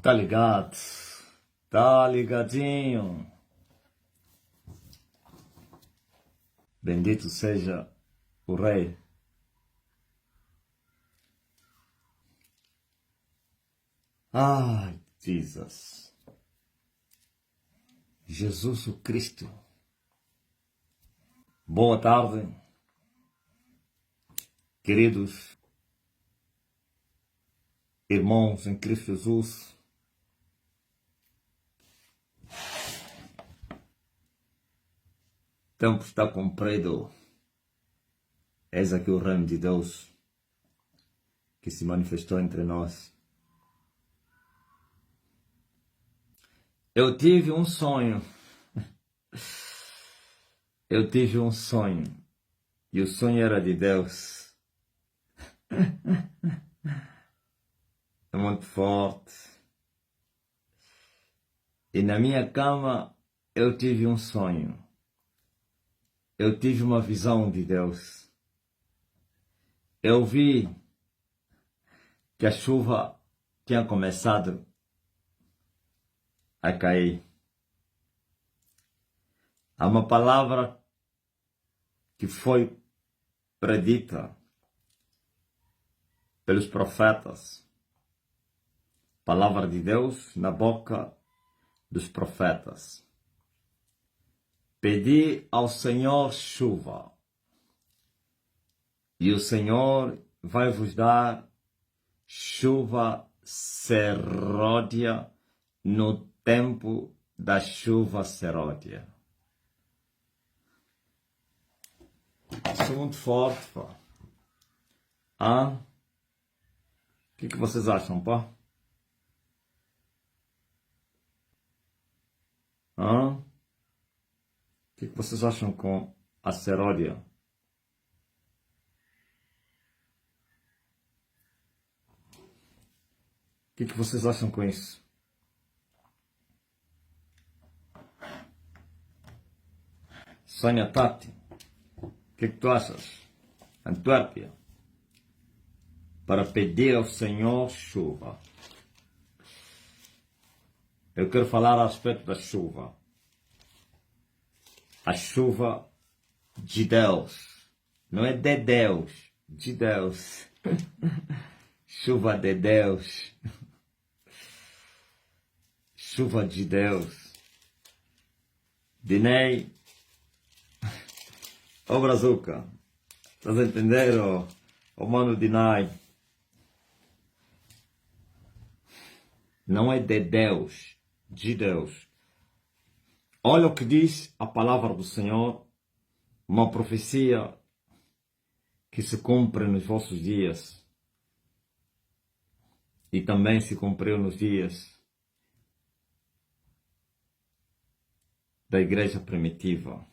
Tá ligado? Tá ligadinho. Bendito seja o Rei. Ai, Jesus. Jesus o Cristo. Boa tarde, queridos irmãos em Cristo Jesus. O tempo está cumprido. Eis aqui o reino de Deus que se manifestou entre nós. Eu tive um sonho. Eu tive um sonho. E o sonho era de Deus. É muito forte. E na minha cama eu tive um sonho. Eu tive uma visão de Deus. Eu vi que a chuva tinha começado a cair. Há uma palavra que foi predita pelos profetas. Palavra de Deus na boca dos profetas. Pedi ao Senhor chuva, e o Senhor vai vos dar chuva seródia no tempo da chuva seródia. Isso é muito forte, pá. O que vocês acham, pá? O que vocês acham com a seródia? O que vocês acham com isso? Sônia Tati, o que tu achas? Antuérpia, para pedir ao Senhor chuva. Eu quero falar a respeito da chuva. A chuva de Deus. Não é de Deus, de Deus. Chuva de Deus. Chuva de Deus. Dinei. Ô Brazuca, estás a entender, ô mano Dinei? Não é de Deus, de Deus. Olha o que diz a palavra do Senhor, uma profecia que se cumpre nos vossos dias e também se cumpriu nos dias da igreja primitiva,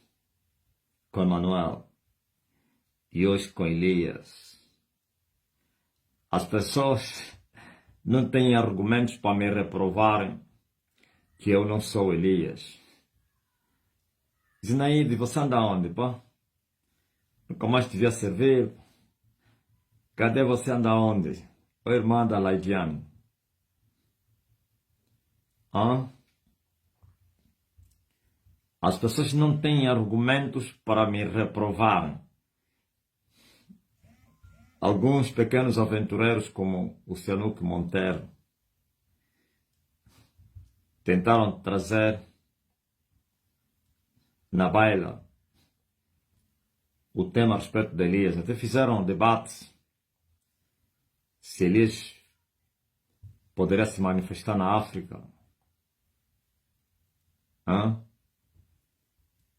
com Emanuel e hoje com Elias. As pessoas não têm argumentos para me reprovarem que eu não sou Elias. Zinaíde, você anda onde, pá? Nunca mais te vi a servir. Cadê você, anda onde? Ô irmã da Laidiane. As pessoas não têm argumentos para me reprovar. Alguns pequenos aventureiros, como o Cianuque Monteiro, tentaram trazer na baila o tema a respeito de Elias. Até fizeram debates se Elias poderia se manifestar na África.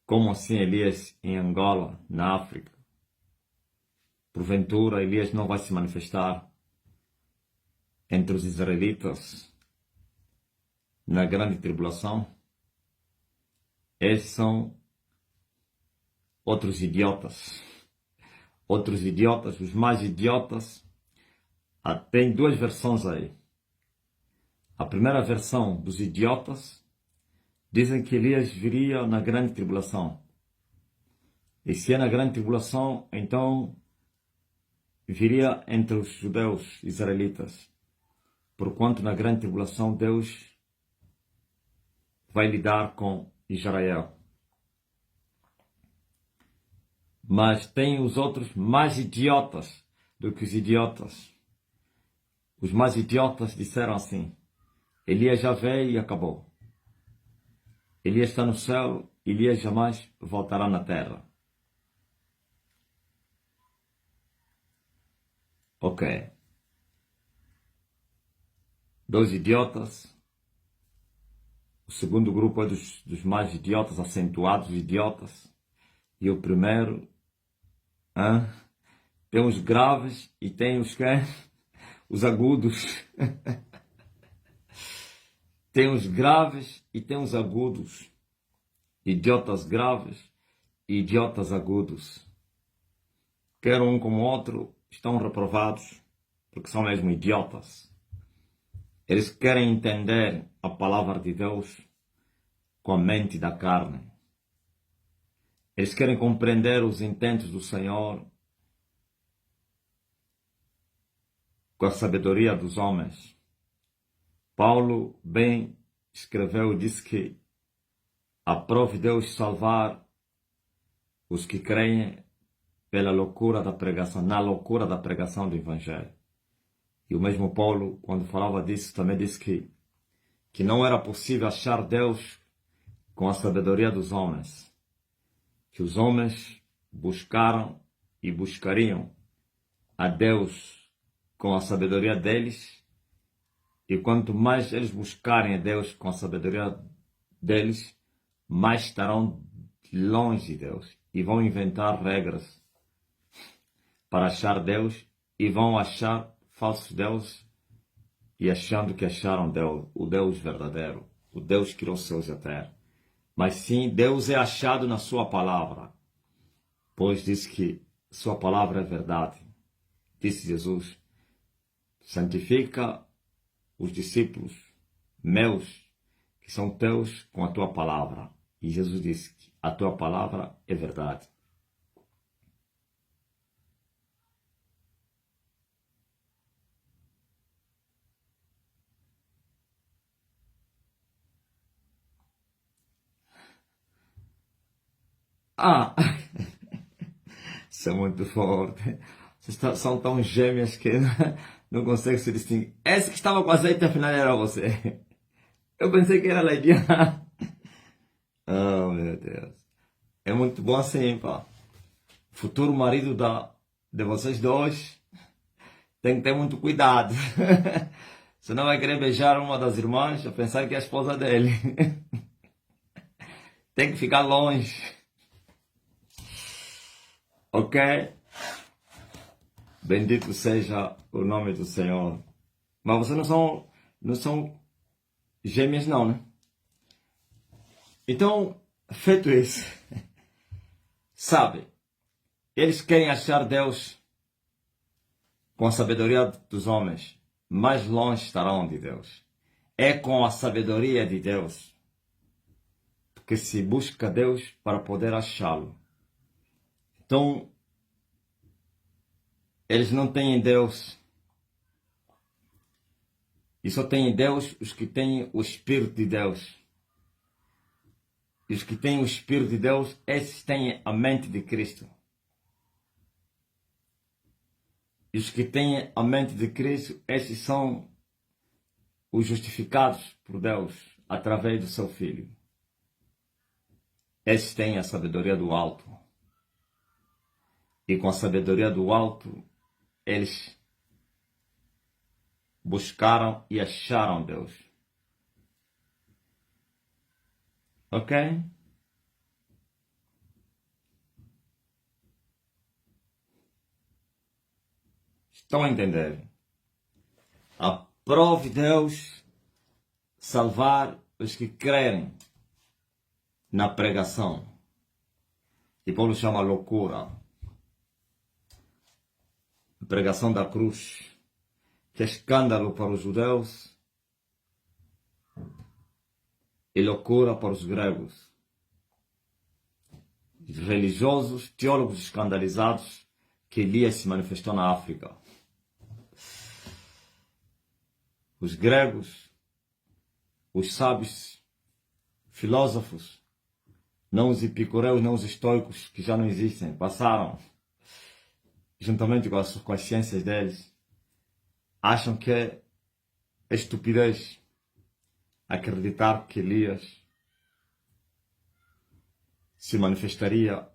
Como assim Elias em Angola, na África? Porventura Elias não vai se manifestar entre os israelitas na grande tribulação? Esses são outros idiotas. Outros idiotas, os mais idiotas. Tem duas versões aí. A primeira versão dos idiotas dizem que Elias viria na grande tribulação. E se é na grande tribulação, então viria entre os judeus israelitas. porquanto na grande tribulação Deus vai lidar com Israel. Mas tem os outros mais idiotas do que os idiotas. Os mais idiotas disseram assim: Elias já veio e acabou. Elias está no céu, Elias jamais voltará na terra. Ok. Dois idiotas. O segundo grupo é dos mais idiotas, acentuados idiotas. E o primeiro, tem os graves e tem os quê? Os agudos. Tem os graves e tem os agudos. Idiotas graves e idiotas agudos. Quer um como outro estão reprovados, porque são mesmo idiotas. Eles querem entender a palavra de Deus com a mente da carne. Eles querem compreender os intentos do Senhor com a sabedoria dos homens. Paulo bem escreveu e disse que aprove Deus salvar os que creem pela loucura da pregação, na loucura da pregação do Evangelho. E o mesmo Paulo, quando falava disso, também disse que não era possível achar Deus com a sabedoria dos homens. Que os homens buscaram e buscariam a Deus com a sabedoria deles, e quanto mais eles buscarem a Deus com a sabedoria deles, mais estarão longe de Deus e vão inventar regras para achar Deus e vão achar falsos deuses e achando que acharam Deus, o Deus verdadeiro, o Deus que criou os céus e a terra. Mas sim, Deus é achado na sua palavra, pois diz que sua palavra é verdade. Disse Jesus: santifica os discípulos meus, que são teus, com a tua palavra. E Jesus disse que a tua palavra é verdade. Isso é muito forte. Vocês são tão gêmeas que não conseguem se distinguir. Esse que estava com azeite, afinal era você. Eu pensei que era Leidiana. Oh, meu Deus. É muito bom assim, pá. Futuro marido de vocês dois tem que ter muito cuidado. Senão vai querer beijar uma das irmãs a pensar que é a esposa dele. Tem que ficar longe. Ok? Bendito seja o nome do Senhor. Mas vocês não são gêmeas não, né? Então, feito isso, sabe, eles querem achar Deus com a sabedoria dos homens. Mais longe estarão de Deus. É com a sabedoria de Deus que se busca Deus para poder achá-lo. Então, eles não têm Deus. E só têm Deus os que têm o Espírito de Deus. E os que têm o Espírito de Deus, esses têm a mente de Cristo. E os que têm a mente de Cristo, esses são os justificados por Deus através do seu Filho. Esses têm a sabedoria do alto. E com a sabedoria do alto, eles buscaram e acharam Deus. Ok? Estão a entender? Aprove Deus salvar os que crerem na pregação. E Paulo chama loucura. A pregação da cruz, que é escândalo para os judeus e loucura para os gregos. Os religiosos, teólogos escandalizados que Elias se manifestou na África. os gregos, os sábios, filósofos, não os epicureus, não os estoicos, que já não existem, passaram, juntamente com as ciências deles, acham que é estupidez acreditar que Elias se manifestaria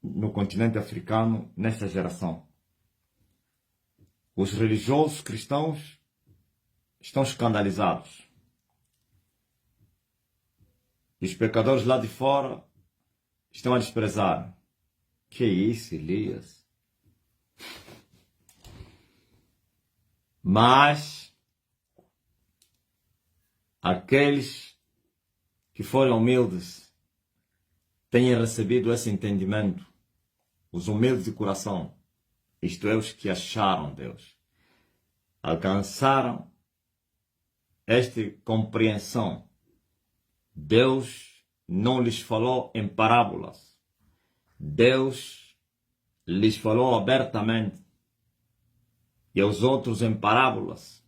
no continente africano nesta geração. Os religiosos cristãos estão escandalizados. E os pecadores lá de fora estão a desprezar. Que isso, Elias? Mas aqueles que foram humildes tenham recebido esse entendimento, os humildes de coração, isto é, os que acharam Deus, alcançaram esta compreensão. Deus não lhes falou em parábolas. Deus lhes falou abertamente. E aos outros em parábolas,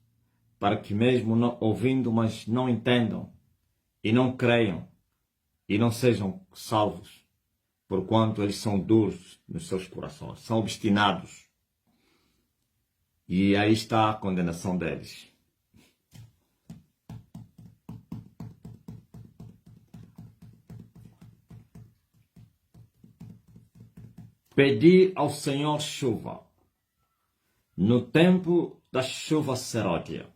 para que mesmo não, ouvindo, mas não entendam, e não creiam, e não sejam salvos, porquanto eles são duros nos seus corações, são obstinados. E aí está a condenação deles. Pedi ao Senhor chuva, no tempo da chuva seródia.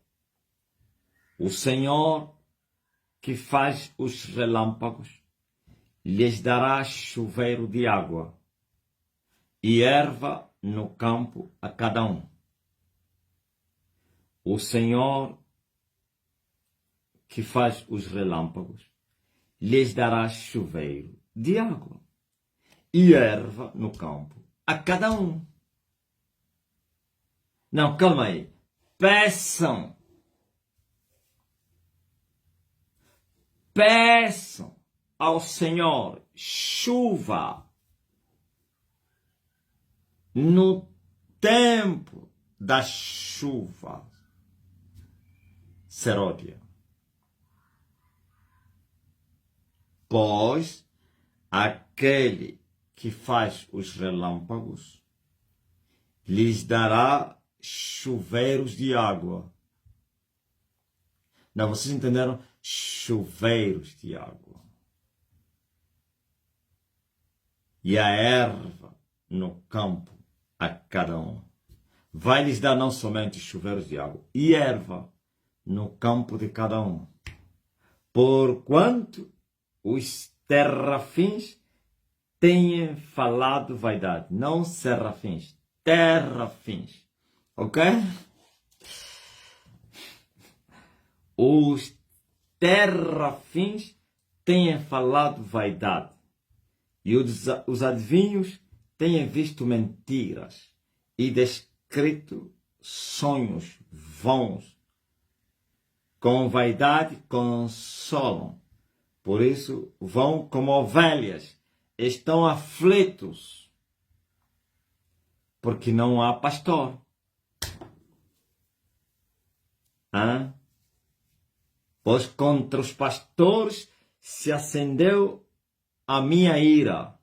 O Senhor que faz os relâmpagos lhes dará chuveiro de água e erva no campo a cada um. O Senhor que faz os relâmpagos lhes dará chuveiro de água e erva no campo a cada um. Não, calma aí. Peçam. Peçam ao Senhor chuva no tempo da chuva seródia. Pois aquele que faz os relâmpagos lhes dará chuveiros de água. Não, vocês entenderam? Chuveiros de água. E a erva no campo a cada um. Vai lhes dar não somente chuveiros de água, e erva no campo de cada um. Porquanto os terrafins têm falado vaidade. Não serafins, terrafins. Ok? Os terrafins têm falado vaidade. E os adivinhos têm visto mentiras e descrito sonhos vãos. Com vaidade consolam. Por isso vão como ovelhas, estão aflitos, porque não há pastor. Pois contra os pastores se acendeu a minha ira,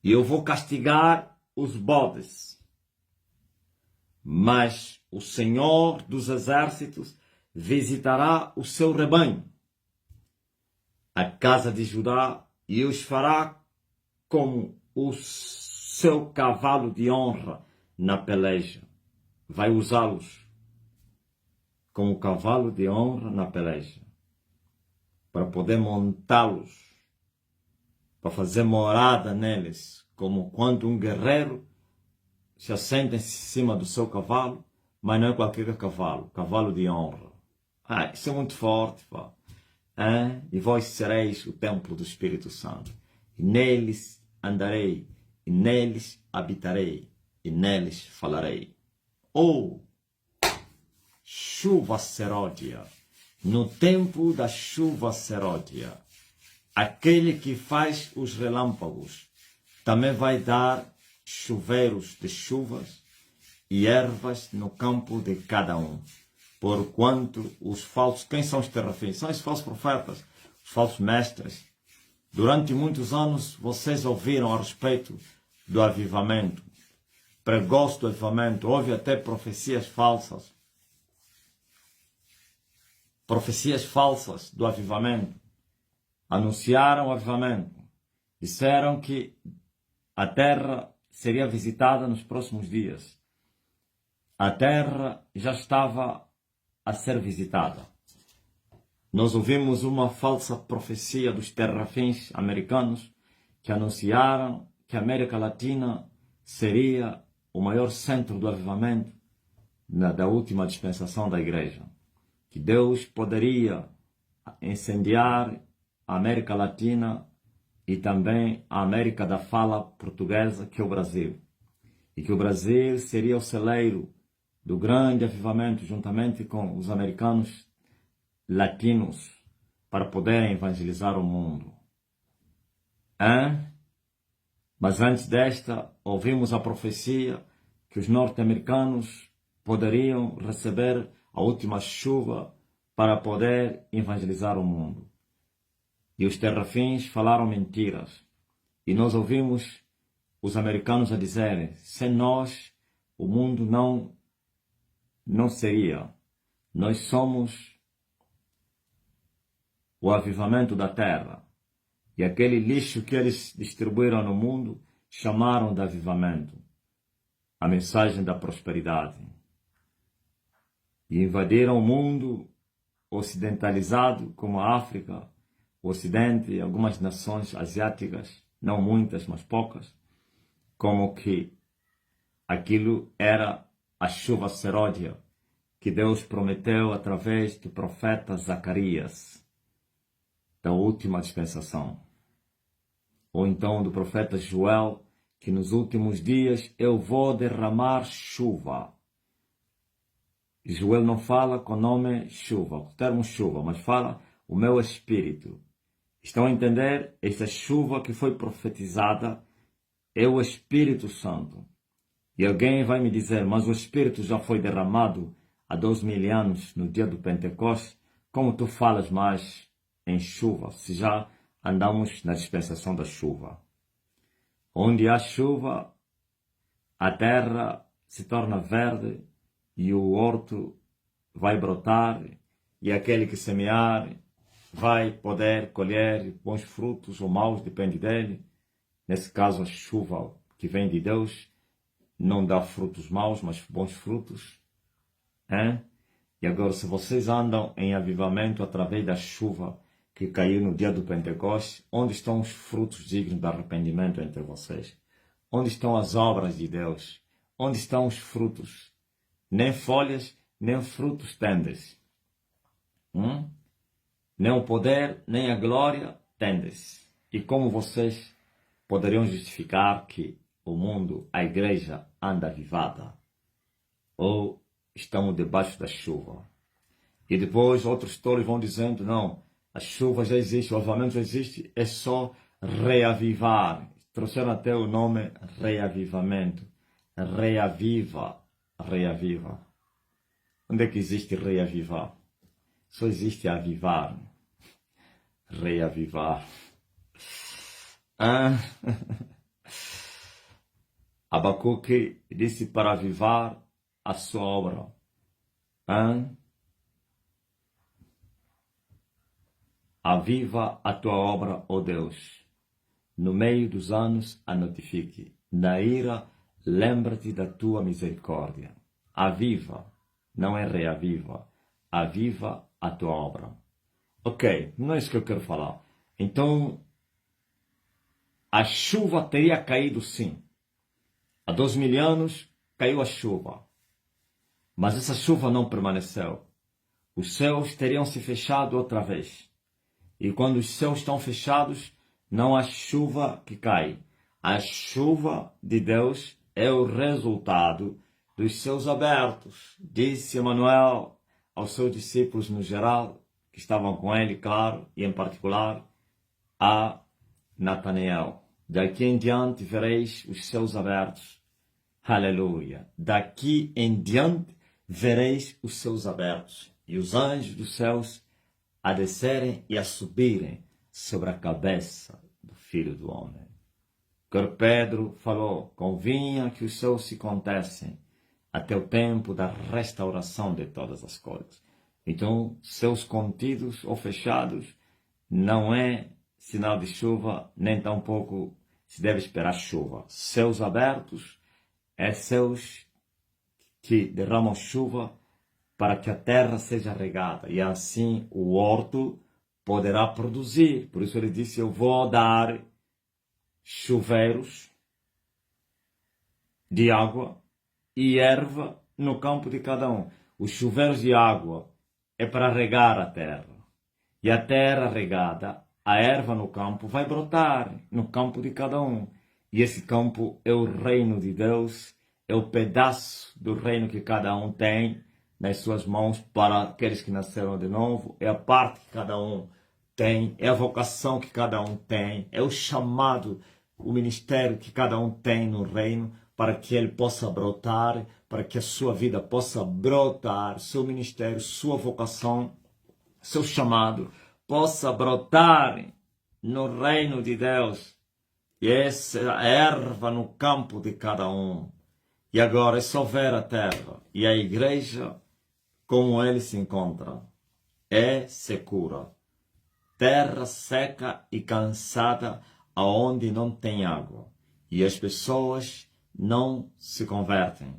e eu vou castigar os bodes. Mas o Senhor dos exércitos visitará o seu rebanho, a casa de Judá, e os fará como o seu cavalo de honra na peleja. Vai usá-los como cavalo de honra na peleja, para poder montá-los, para fazer morada neles, como quando um guerreiro se assenta em cima do seu cavalo, mas não é qualquer cavalo, cavalo de honra. Isso é muito forte, pá. E vós sereis o templo do Espírito Santo, e neles andarei, e neles habitarei, e neles falarei. Chuva seródia, no tempo da chuva seródia, aquele que faz os relâmpagos também vai dar chuveiros de chuvas e ervas no campo de cada um. Porquanto os falsos, quem são os terrafins? São os falsos profetas, os falsos mestres. Durante muitos anos vocês ouviram a respeito do avivamento, pregou-se do avivamento, houve até profecias falsas do avivamento, anunciaram o avivamento, disseram que a terra seria visitada nos próximos dias. A terra já estava a ser visitada. Nós ouvimos uma falsa profecia dos terrafins americanos que anunciaram que a América Latina seria o maior centro do avivamento da última dispensação da igreja. Que Deus poderia incendiar a América Latina e também a América da fala portuguesa, que é o Brasil. E que o Brasil seria o celeiro do grande avivamento, juntamente com os americanos latinos, para poderem evangelizar o mundo. Mas antes desta, ouvimos a profecia que os norte-americanos poderiam receber a última chuva para poder evangelizar o mundo. E os terrafins falaram mentiras. E nós ouvimos os americanos a dizerem, sem nós o mundo não seria. Nós somos o avivamento da terra. E aquele lixo que eles distribuíram no mundo, chamaram de avivamento. A mensagem da prosperidade. E invadiram o mundo ocidentalizado, como a África, o Ocidente e algumas nações asiáticas, não muitas, mas poucas, como que aquilo era a chuva seródia que Deus prometeu através do profeta Zacarias, da última dispensação. Ou então do profeta Joel, que nos últimos dias eu vou derramar chuva. Joel não fala com o nome chuva, o termo chuva, mas fala o meu espírito. Estão a entender? Esta chuva que foi profetizada é o Espírito Santo. E alguém vai me dizer, mas o Espírito já foi derramado há 2000 anos, no dia do Pentecostes. Como tu falas mais em chuva, se já andamos na dispensação da chuva? Onde há chuva, a terra se torna verde e o horto vai brotar, e aquele que semear vai poder colher bons frutos ou maus, depende dele. Nesse caso, a chuva que vem de Deus não dá frutos maus, mas bons frutos. E agora, se vocês andam em avivamento através da chuva que caiu no dia do Pentecostes, onde estão os frutos dignos de arrependimento entre vocês? Onde estão as obras de Deus? Onde estão os frutos? Nem folhas, nem frutos tendes. Nem o poder, nem a glória tendes. E como vocês poderiam justificar que o mundo, a igreja, anda avivada? Ou estamos debaixo da chuva? E depois outros tolos vão dizendo, não, a chuva já existe, o avivamento já existe, é só reavivar. Trouxeram até o nome reavivamento. Reaviva, reaviva. Onde é que existe reavivar? Só existe avivar. Reavivar. Abacuque disse para avivar a sua obra. Aviva a tua obra, ó Deus. No meio dos anos a notifique. Na ira, lembra-te da tua misericórdia. Aviva, não é reaviva. Aviva a tua obra. Ok, não é isso que eu quero falar. Então, a chuva teria caído sim. Há 2000 anos caiu a chuva. Mas essa chuva não permaneceu. Os céus teriam se fechado outra vez. E quando os céus estão fechados, não há chuva que cai. A chuva de Deus é o resultado dos céus abertos, disse Emmanuel aos seus discípulos no geral, que estavam com ele, claro, e em particular a Natanael. Daqui em diante vereis os céus abertos Aleluia. Daqui em diante vereis os céus abertos e os anjos dos céus a descerem e a subirem sobre a cabeça do Filho do Homem. Quando Pedro falou, convinha que os céus se contessem até o tempo da restauração de todas as coisas. Então, céus contidos ou fechados não é sinal de chuva, nem tampouco se deve esperar chuva. Céus abertos é céus que derramam chuva para que a terra seja regada e assim o horto poderá produzir. Por isso ele disse, eu vou dar chuveiros de água e erva no campo de cada um. Os chuveiros de água é para regar a terra. E a terra regada, a erva no campo vai brotar no campo de cada um. E esse campo é o reino de Deus, é o pedaço do reino que cada um tem nas suas mãos para aqueles que nasceram de novo, é a parte que cada um tem, é a vocação que cada um tem, é o chamado, o ministério que cada um tem no reino para que ele possa brotar, para que a sua vida possa brotar, seu ministério, sua vocação, seu chamado possa brotar no reino de Deus. E essa é a erva no campo de cada um. E agora é só ver a terra e a igreja como ele se encontra. É secura. Terra seca e cansada aonde não tem água. E as pessoas não se convertem.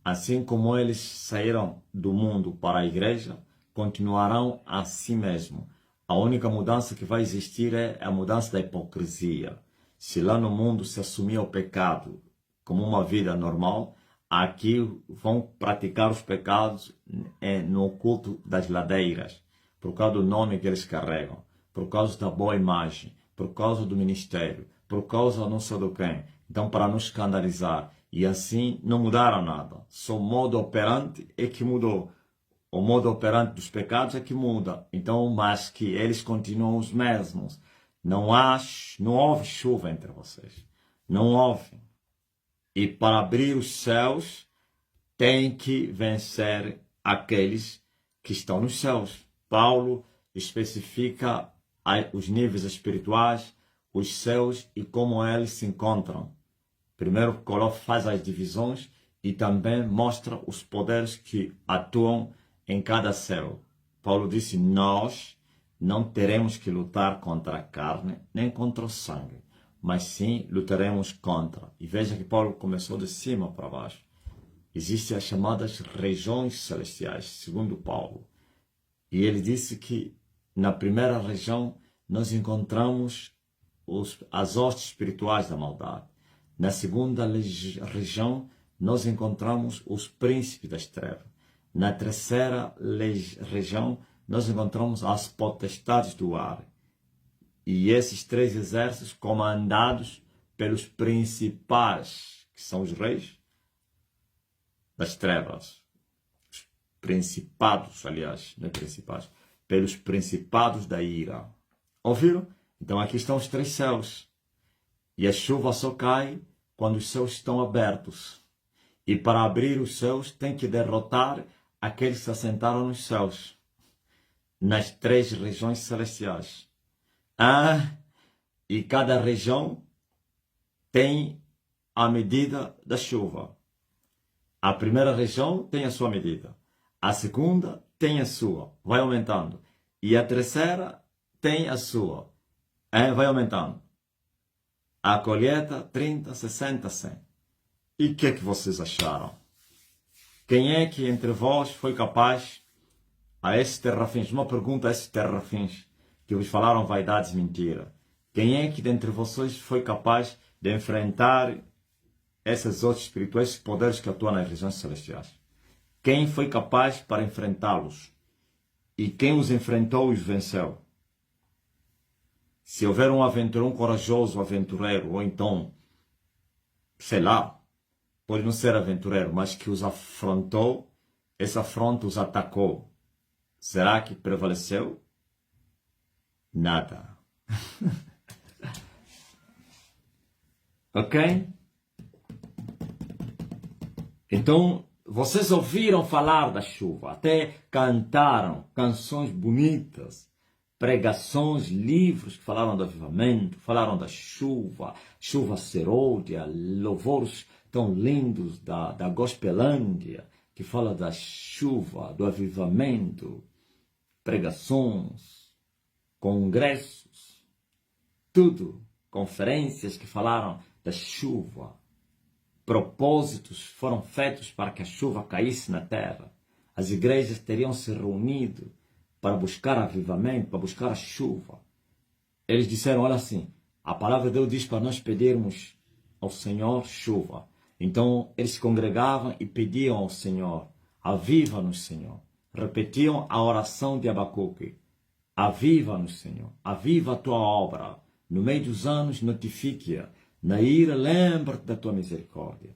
Assim como eles saíram do mundo para a igreja, continuarão assim mesmo. A única mudança que vai existir é a mudança da hipocrisia. Se lá no mundo se assumia o pecado como uma vida normal, aqui vão praticar os pecados no culto das ladeiras, por causa do nome que eles carregam, por causa da boa imagem, por causa do ministério, por causa não sei do quem. Então, para nos escandalizar. E assim não mudaram nada. Só o modo operante é que mudou. O modo operante dos pecados é que muda. Então, mas que eles continuam os mesmos. Não houve chuva entre vocês. Não houve. E para abrir os céus, tem que vencer aqueles que estão nos céus. Paulo especifica os níveis espirituais, os céus e como eles se encontram. Primeiro faz as divisões e também mostra os poderes que atuam em cada céu. Paulo disse, nós não teremos que lutar contra a carne, nem contra o sangue, mas sim lutaremos contra. E veja que Paulo começou de cima para baixo. Existem as chamadas regiões celestiais, segundo Paulo. E ele disse que na primeira região nós encontramos as hostes espirituais da maldade. Na segunda região, nós encontramos os príncipes das trevas. Na terceira região, nós encontramos as potestades do ar. E esses três exércitos comandados pelos principais, que são os reis das trevas. Os principados, aliás, não é principais, pelos principados da ira. Ouviram? Então aqui estão os três céus. E a chuva só cai quando os céus estão abertos. E para abrir os céus tem que derrotar aqueles que se assentaram nos céus, nas três regiões celestiais. E cada região tem a medida da chuva. A primeira região tem a sua medida. A segunda tem a sua, vai aumentando. E a terceira tem a sua, vai aumentando. A colheita, 30, 60, 100. E o que é que vocês acharam? Quem é que entre vós foi capaz, a esses terrafins, uma pergunta a esses terrafins, que vos falaram vaidades e mentira. Quem é que dentre vocês foi capaz de enfrentar esses outros espirituais, esses poderes que atuam nas regiões celestiais? Quem foi capaz para enfrentá-los? E quem os enfrentou e os venceu? Se houver um aventureiro, um corajoso aventureiro, ou então, sei lá, pode não ser aventureiro, mas que os afrontou, essa afronta os atacou, será que prevaleceu? Nada. Ok? Então, vocês ouviram falar da chuva, até cantaram canções bonitas, pregações, livros que falaram do avivamento, falaram da chuva, chuva serôdia, louvores tão lindos da Gospelândia, que fala da chuva, do avivamento, pregações, congressos, tudo, conferências que falaram da chuva. Propósitos foram feitos para que a chuva caísse na terra. As igrejas teriam se reunido para buscar avivamento, para buscar a chuva. Eles disseram, olha assim, a palavra de Deus diz para nós pedirmos ao Senhor chuva. Então, eles se congregavam e pediam ao Senhor, aviva-nos, Senhor. Repetiam a oração de Abacuque, aviva-nos, Senhor, aviva a tua obra. No meio dos anos, notifique-a. Na ira, lembra-te da tua misericórdia.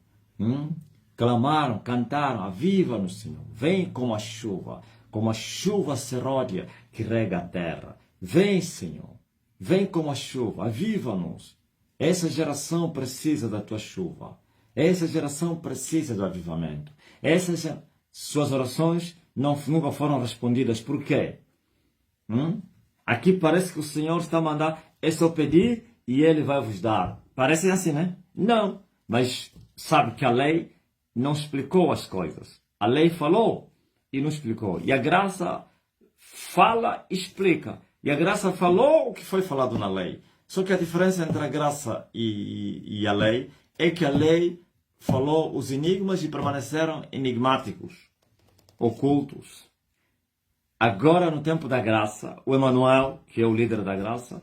Clamaram, cantaram, aviva-nos, Senhor. Vem como a chuva seródia que rega a terra. Vem, Senhor. Vem como a chuva, aviva-nos. Essa geração precisa da tua chuva. Essa geração precisa do avivamento. Suas orações nunca foram respondidas. Por quê? Aqui parece que o Senhor está a mandar, é só pedir e Ele vai vos dar. Parece assim, né? Não. Mas sabe que a lei não explicou as coisas. A lei falou e não explicou. E a graça fala e explica. E a graça falou o que foi falado na lei. Só que a diferença entre a graça e a lei é que a lei falou os enigmas e permaneceram enigmáticos, ocultos. Agora, no tempo da graça, o Emanuel, que é o líder da graça,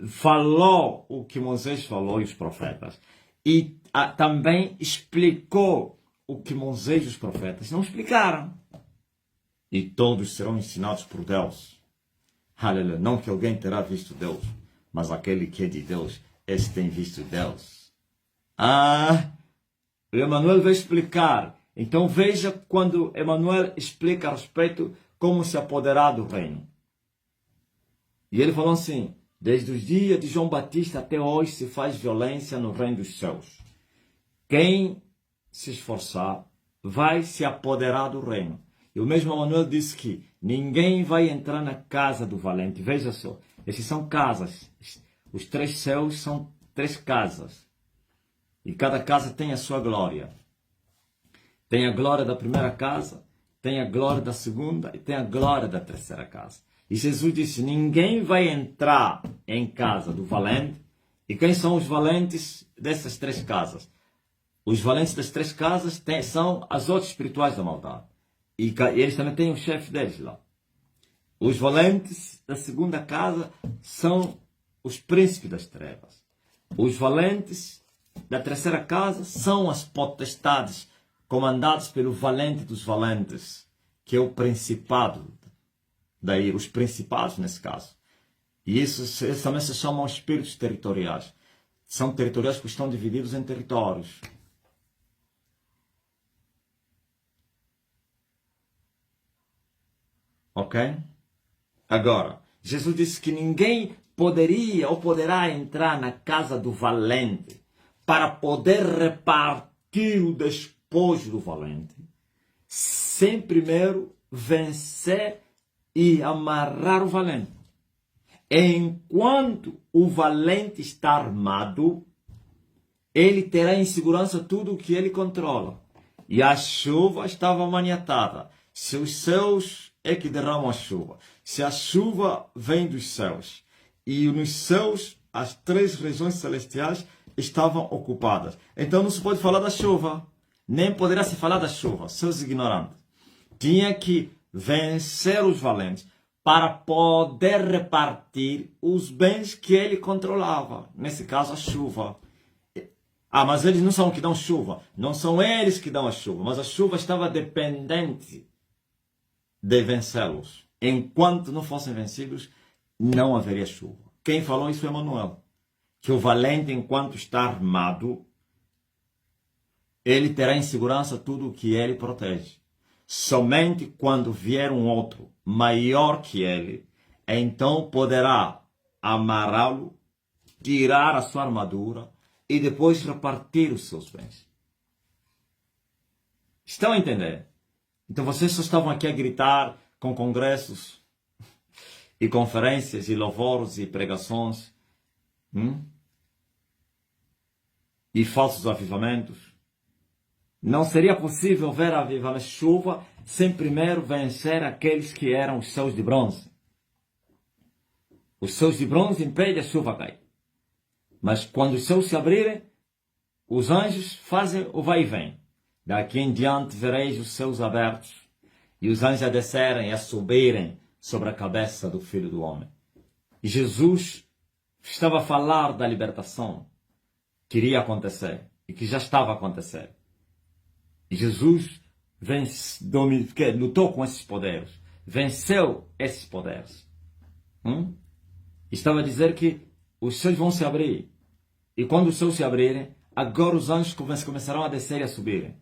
falou o que Moisés falou e os profetas. E também explicou o que Moisés e os profetas não explicaram. E todos serão ensinados por Deus. Aleluia. Não que alguém terá visto Deus, mas aquele que é de Deus, esse tem visto Deus. O Emanuel vai explicar. Então veja quando Emanuel explica a respeito como se apoderar do reino. E ele falou assim, desde os dias de João Batista até hoje se faz violência no reino dos céus. Quem se esforçar vai se apoderar do reino. E o mesmo Emanuel disse que ninguém vai entrar na casa do valente. Veja só, esses são casas. Os 3 céus são 3 casas. E cada casa tem a sua glória. Tem a glória da primeira casa, tem a glória da segunda e tem a glória da terceira casa. E Jesus disse, ninguém vai entrar em casa do valente. E quem são os valentes dessas 3 casas? Os valentes das 3 casas são as outras espirituais da maldade. E eles também têm o chefe deles lá. Os valentes da segunda casa são os príncipes das trevas. Os valentes da terceira casa são as potestades comandadas pelo valente dos valentes, que é o principado. Daí, os principados nesse caso. E esses também se chamam espíritos territoriais. São territoriais que estão divididos em territórios. Ok? Agora, Jesus disse que ninguém poderia ou poderá entrar na casa do valente para poder repartir o despojo do valente, sem primeiro vencer e amarrar o valente. Enquanto o valente está armado, ele terá em segurança tudo o que ele controla. E a chuva estava maniatada. Se os céus é que derramam a chuva, se a chuva vem dos céus, e nos céus as 3 regiões celestiais estavam ocupadas, então não se pode falar da chuva, nem poderá se falar da chuva, seus ignorantes. Tinha que vencer os valentes para poder repartir os bens que ele controlava, nesse caso a chuva. Mas eles não são os que dão chuva, não são eles que dão a chuva, mas a chuva estava dependente de vencê-los. Enquanto não fossem vencidos, não haveria chuva. Quem falou isso é Emanuel. Que o valente, enquanto está armado, ele terá em segurança tudo o que ele protege. Somente quando vier um outro maior que ele, então poderá amarrá-lo, tirar a sua armadura e depois repartir os seus bens. Estão a entender? Então vocês só estavam aqui a gritar com congressos e conferências e louvores e pregações e falsos avivamentos. Não seria possível ver avivamento chuva sem primeiro vencer aqueles que eram os céus de bronze. Os céus de bronze impedem a chuva cair. Mas quando os céus se abrirem, os anjos fazem o vai e vem. Daqui em diante vereis os céus abertos e os anjos a descerem e a subirem sobre a cabeça do Filho do Homem. E Jesus estava a falar da libertação que iria acontecer e que já estava a acontecer. E Jesus lutou com esses poderes, venceu esses poderes. Estava a dizer que os céus vão se abrir. E quando os céus se abrirem, agora os anjos começarão a descer e a subir.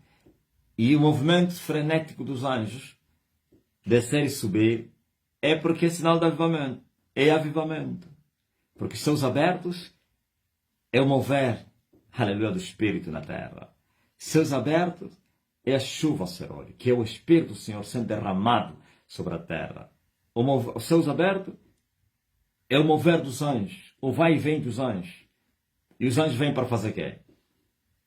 E o movimento frenético dos anjos, descer e subir, é porque é sinal de avivamento. É avivamento. Porque os céus abertos é o mover, aleluia, do Espírito na terra. Céus abertos é a chuva serôria, que é o Espírito do Senhor sendo derramado sobre a terra. Os céus abertos é o mover dos anjos, o vai e vem dos anjos. E os anjos vêm para fazer o quê?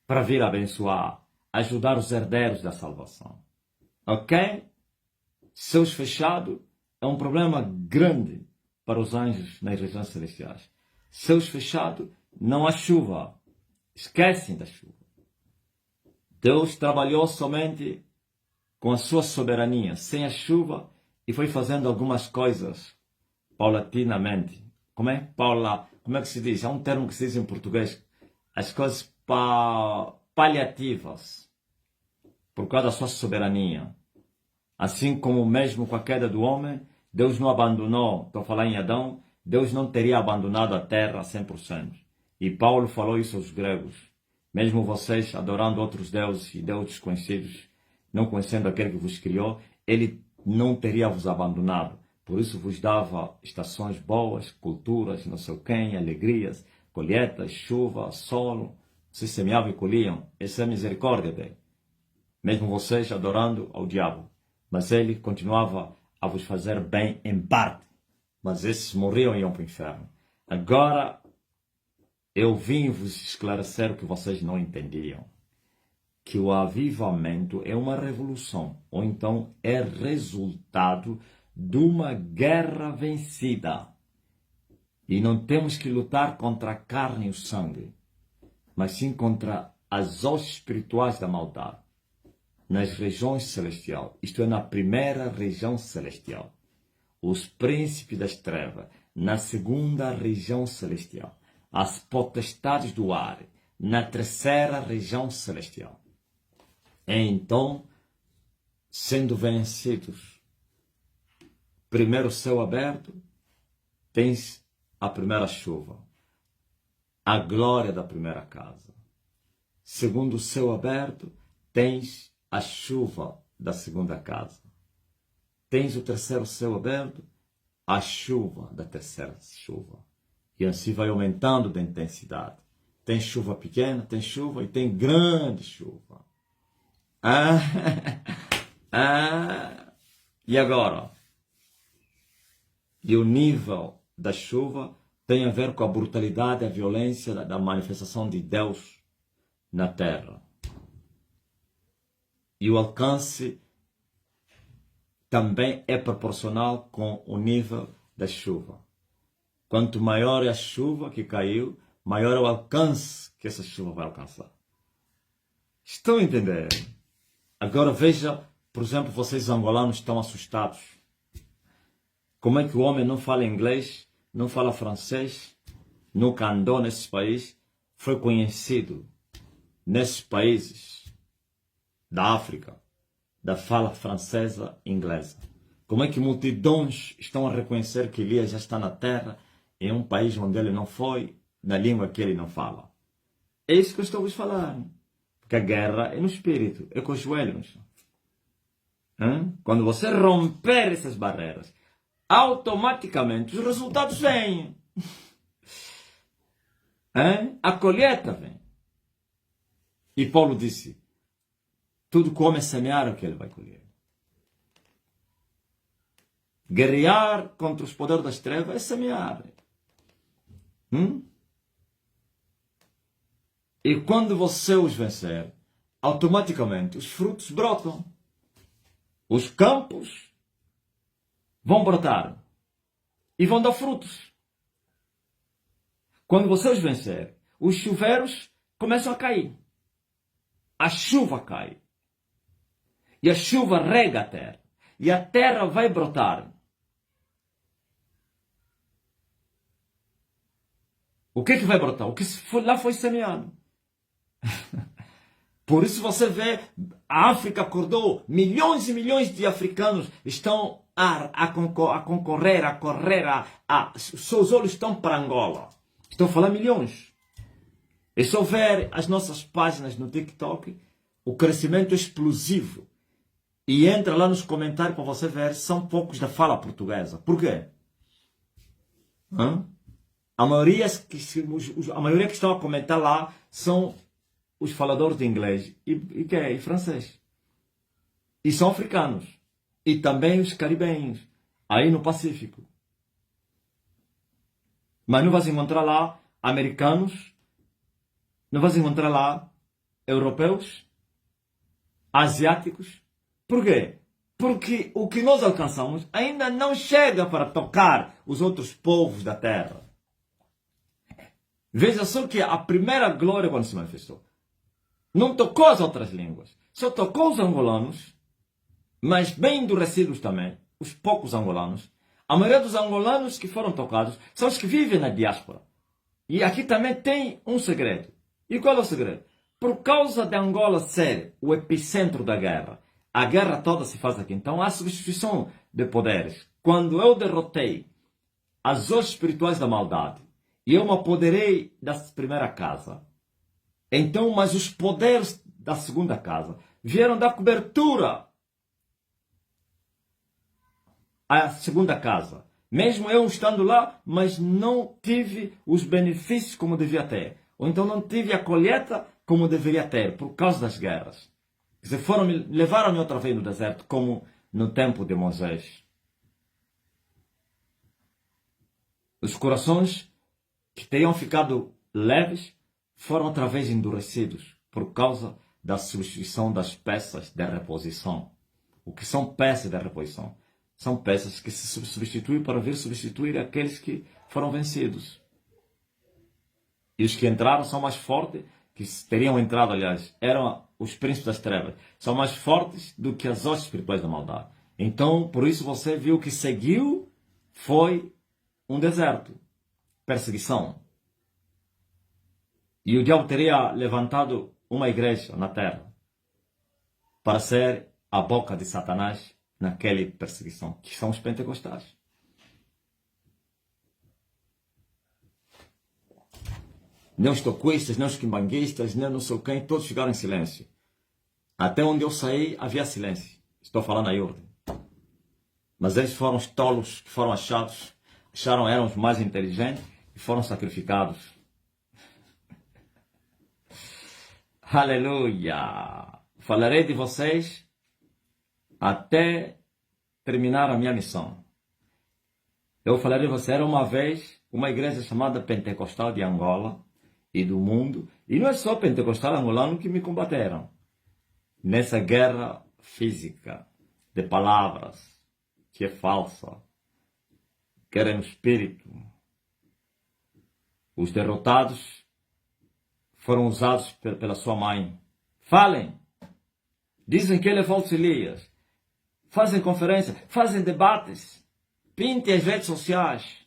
Para vir abençoar, ajudar os herdeiros da salvação. Ok? Céus fechados é um problema grande para os anjos nas regiões celestiais. Céus fechados, não há chuva. Esquecem da chuva. Deus trabalhou somente com a sua soberania, sem a chuva, e foi fazendo algumas coisas paulatinamente. Como é que se diz? Há um termo que se diz em português. As coisas paliativas. Por causa da sua soberania. Assim como mesmo com a queda do homem, Deus não abandonou, estou a falar em Adão, Deus não teria abandonado a terra 100%. E Paulo falou isso aos gregos. Mesmo vocês adorando outros deuses e deuses desconhecidos, não conhecendo aquele que vos criou, ele não teria vos abandonado. Por isso vos dava estações boas, culturas, não sei quem, alegrias, colheitas, chuva, solo. Vocês semeavam e colhiam. Essa é a misericórdia dele. Mesmo vocês adorando ao diabo. Mas ele continuava a vos fazer bem em parte. Mas esses morriam e iam para o inferno. Agora, eu vim vos esclarecer o que vocês não entendiam. Que o avivamento é uma revolução. Ou então é resultado de uma guerra vencida. E não temos que lutar contra a carne e o sangue. Mas sim contra as hostes espirituais da maldade. Nas regiões celestiais, isto é, na primeira região celestial. Os príncipes das trevas, na segunda região celestial. As potestades do ar, na terceira região celestial. Então, sendo vencidos, primeiro céu aberto, tens a primeira chuva, a glória da primeira casa. Segundo céu aberto, tens a chuva da segunda casa. Tens o terceiro céu aberto, a chuva da terceira chuva. E assim vai aumentando de intensidade. Tem chuva pequena, tem chuva e tem grande chuva. E agora? E o nível da chuva tem a ver com a brutalidade, a violência da manifestação de Deus na terra. E o alcance também é proporcional com o nível da chuva. Quanto maior é a chuva que caiu, maior é o alcance que essa chuva vai alcançar. Estão a entender? Agora veja, por exemplo, vocês angolanos estão assustados. Como é que o homem não fala inglês, não fala francês, nunca andou nesses países, foi conhecido nesses países da África, da fala francesa e inglesa. Como é que multidões estão a reconhecer que Elias já está na terra, em um país onde ele não foi, na língua que ele não fala? É isso que eu estou a vos falar. Porque a guerra é no espírito, é com os joelhos. Quando você romper essas barreiras, automaticamente os resultados vêm. A colheita vem. E Paulo disse, Tudo que o homem semear é o que ele vai colher. Guerrear contra os poderes das trevas é semear. E quando você os vencer, automaticamente os frutos brotam. Os campos vão brotar e vão dar frutos. Quando você os vencer, os chuveiros começam a cair. A chuva cai. E a chuva rega a terra. E a terra vai brotar. O que vai brotar? O que lá foi semeado. Por isso você vê, a África acordou, milhões e milhões de africanos estão a concorrer, os seus olhos estão para Angola. Estou a falar milhões. É só ver as nossas páginas no TikTok, o crescimento é explosivo. E entra lá nos comentários para você ver, são poucos da fala portuguesa. Por quê? A maioria que estão a comentar lá são os faladores de inglês e francês. E são africanos. E também os caribenhos, aí no Pacífico. Mas não vais encontrar lá americanos, não vais encontrar lá europeus, asiáticos. Por quê? Porque o que nós alcançamos ainda não chega para tocar os outros povos da terra. Veja só que a primeira glória, quando se manifestou, não tocou as outras línguas. Só tocou os angolanos, mas bem endurecidos também, os poucos angolanos. A maioria dos angolanos que foram tocados são os que vivem na diáspora. E aqui também tem um segredo. E qual é o segredo? Por causa de Angola ser o epicentro da guerra, a guerra toda se faz aqui. Então há substituição de poderes. Quando eu derrotei as hostes espirituais da maldade, e eu me apoderei da primeira casa, então, mas os poderes da segunda casa vieram dar cobertura à segunda casa. Mesmo eu estando lá, mas não tive os benefícios como devia ter. Ou então não tive a colheita como deveria ter, por causa das guerras. Levaram-me outra vez no deserto, como no tempo de Moisés. Os corações que tenham ficado leves foram outra vez endurecidos por causa da substituição das peças de reposição. O que são peças de reposição? São peças que se substituem para vir substituir aqueles que foram vencidos. E os que entraram são mais fortes, que teriam entrado, aliás, eram os príncipes das trevas. São mais fortes do que as hostes espirituais da maldade. Então, por isso você viu que seguiu foi um deserto. Perseguição. E o diabo teria levantado uma igreja na terra para ser a boca de Satanás naquela perseguição, que são os pentecostais. Nem os toquistas, nem os quimbanguistas, nem não sei quem, todos ficaram em silêncio. Até onde eu saí havia silêncio. Estou falando aí ordem. Mas eles foram os tolos que foram achados, acharam eram os mais inteligentes e foram sacrificados. Aleluia! Falarei de vocês até terminar a minha missão. Eu falarei de vocês. Era uma vez uma igreja chamada Pentecostal de Angola e do mundo. E não é só pentecostal angolano que me combateram. Nessa guerra física de palavras, que é falsa. Guerra no espírito. Os derrotados foram usados pela sua mãe. Falem. Dizem que ele é falso Elias. Fazem conferências, fazem debates. Pintem as redes sociais.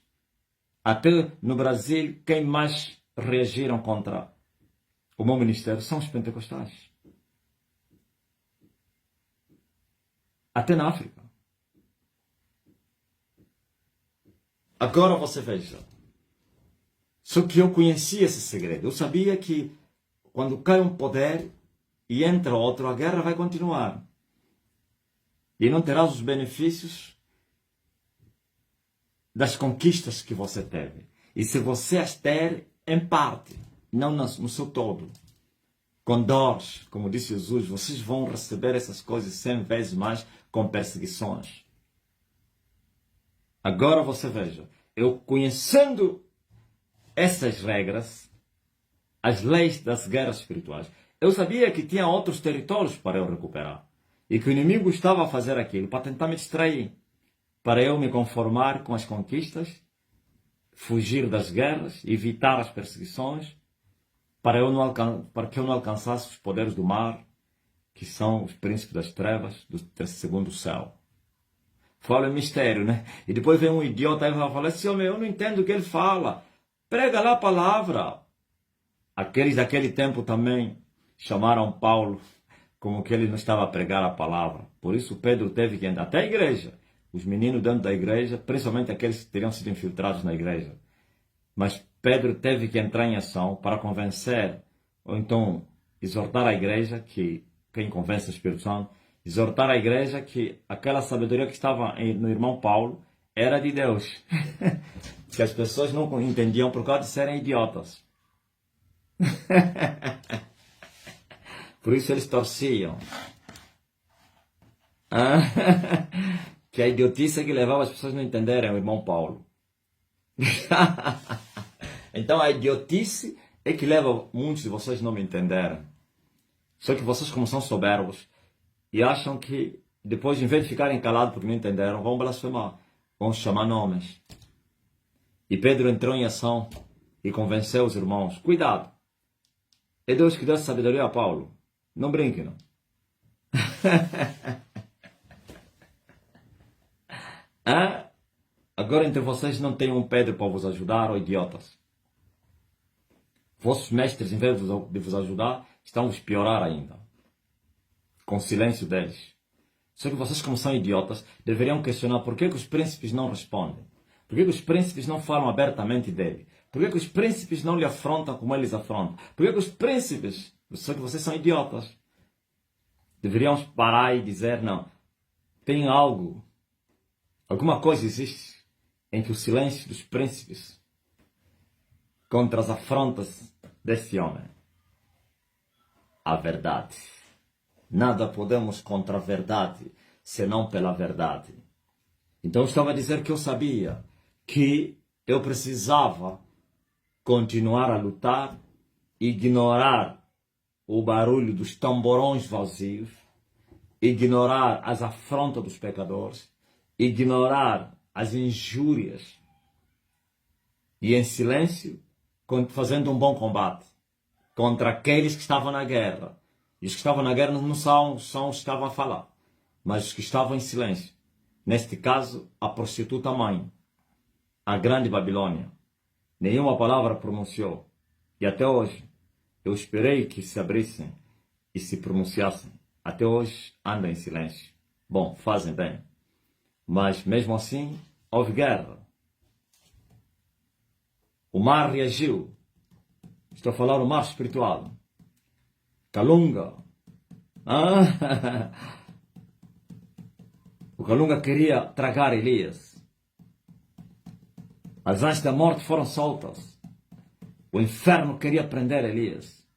Até no Brasil, quem mais reagiram contra o meu ministério são os pentecostais. Até na África. Agora você veja. Só que eu conhecia esse segredo. Eu sabia que quando cai um poder e entra outro, a guerra vai continuar. E não terás os benefícios das conquistas que você teve. E se você as ter, em parte, não no seu todo. com dores, como disse Jesus, vocês vão receber essas coisas 100 vezes mais com perseguições. Agora você veja, eu conhecendo essas regras, as leis das guerras espirituais, eu sabia que tinha outros territórios para eu recuperar. E que o inimigo estava a fazer aquilo para tentar me distrair, para eu me conformar com as conquistas, fugir das guerras, evitar as perseguições, para que eu não alcançasse os poderes do mar, que são os príncipes das trevas, do segundo céu. Fala em mistério, né? E depois vem um idiota e vai falar assim, eu não entendo o que ele fala. Prega lá a palavra. Aqueles daquele tempo também chamaram Paulo como que ele não estava a pregar a palavra. Por isso Pedro teve que entrar até a igreja. Os meninos dentro da igreja, principalmente aqueles que teriam sido infiltrados na igreja. Mas Pedro teve que entrar em ação para convencer, ou então exortar a igreja, que quem convence o Espírito Santo, exortar a igreja que aquela sabedoria que estava no irmão Paulo era de Deus. Que as pessoas não entendiam por causa de serem idiotas. Por isso eles torciam. Que a idiotice que levava as pessoas a não entenderem o irmão Paulo. Então a idiotice é que leva muitos de vocês a não me entenderem. Só que vocês, como são soberbos, e acham que depois, em vez de ficarem calados porque não entenderam, vão blasfemar, vão chamar nomes. E Pedro entrou em ação e convenceu os irmãos. Cuidado! É Deus que deu sabedoria a Paulo. Não brinque, não. Agora entre vocês não tem um Pedro para vos ajudar, ou idiotas. Vossos mestres, em vez de vos ajudar, estão a vos piorar ainda. Com o silêncio deles. Só que vocês, como são idiotas, deveriam questionar por que os príncipes não respondem. Por que os príncipes não falam abertamente dele. Por que os príncipes não lhe afrontam como eles afrontam. Por que os príncipes, só que vocês são idiotas, deveriam parar e dizer, não, tem algo, alguma coisa existe em que o silêncio dos príncipes contra as afrontas desse homem. A verdade. Nada podemos contra a verdade, senão pela verdade. Então eu estava a dizer que eu sabia que eu precisava continuar a lutar, ignorar o barulho dos tamborões vazios, ignorar as afrontas dos pecadores, ignorar as injúrias e em silêncio, fazendo um bom combate contra aqueles que estavam na guerra. E os que estavam na guerra não são os que estavam a falar, mas os que estavam em silêncio. Neste caso, a prostituta mãe, a grande Babilônia. Nenhuma palavra pronunciou. E até hoje, eu esperei que se abrissem e se pronunciassem. Até hoje, andam em silêncio. Bom, fazem bem. Mas, mesmo assim, houve guerra. O mar reagiu. Estou a falar do mar espiritual. Calunga. O Calunga queria tragar Elias. As anjas da morte foram soltas. O inferno queria prender Elias.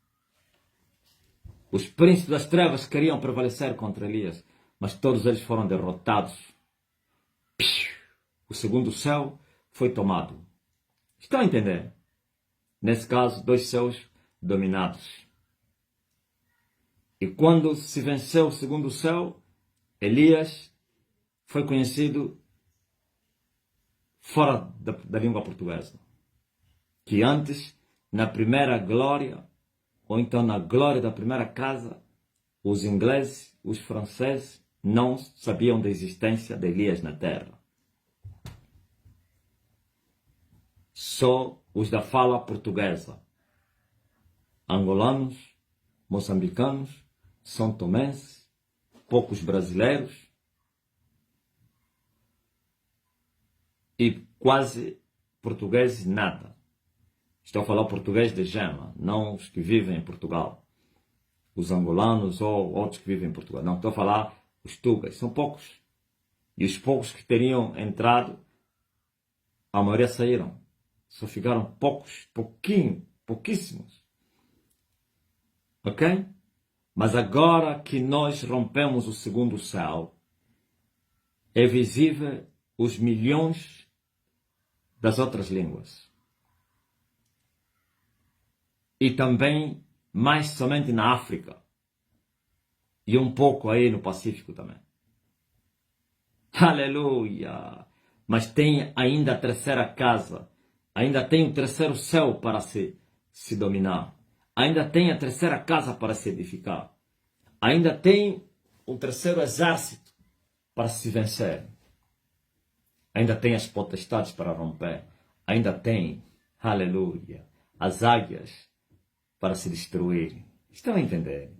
Os príncipes das trevas queriam prevalecer contra Elias, mas todos eles foram derrotados. O segundo céu foi tomado. Estão a entender? Nesse caso, 2 céus dominados. E quando se venceu o segundo céu, Elias foi conhecido fora da língua portuguesa. Que antes, na primeira glória, ou então na glória da primeira casa, os ingleses, os franceses, não sabiam da existência de Elias na terra. Só os da fala portuguesa, angolanos, moçambicanos, são tomenses, poucos brasileiros e quase portugueses nada. Estou a falar português de gema, não os que vivem em Portugal. Os angolanos ou outros que vivem em Portugal. Não, estou a falar os tugas, são poucos. E os poucos que teriam entrado, a maioria saíram. Só ficaram pouquíssimos. Ok? Mas agora que nós rompemos o segundo céu, é visível os milhões das outras línguas. E também, mais somente na África. E um pouco aí no Pacífico também. Aleluia! Mas tem ainda a terceira casa. Ainda tem o terceiro céu para se dominar. Ainda tem a terceira casa para se edificar. Ainda tem o terceiro exército para se vencer. Ainda tem as potestades para romper. Ainda tem, aleluia, as águias para se destruir. Estão a entender?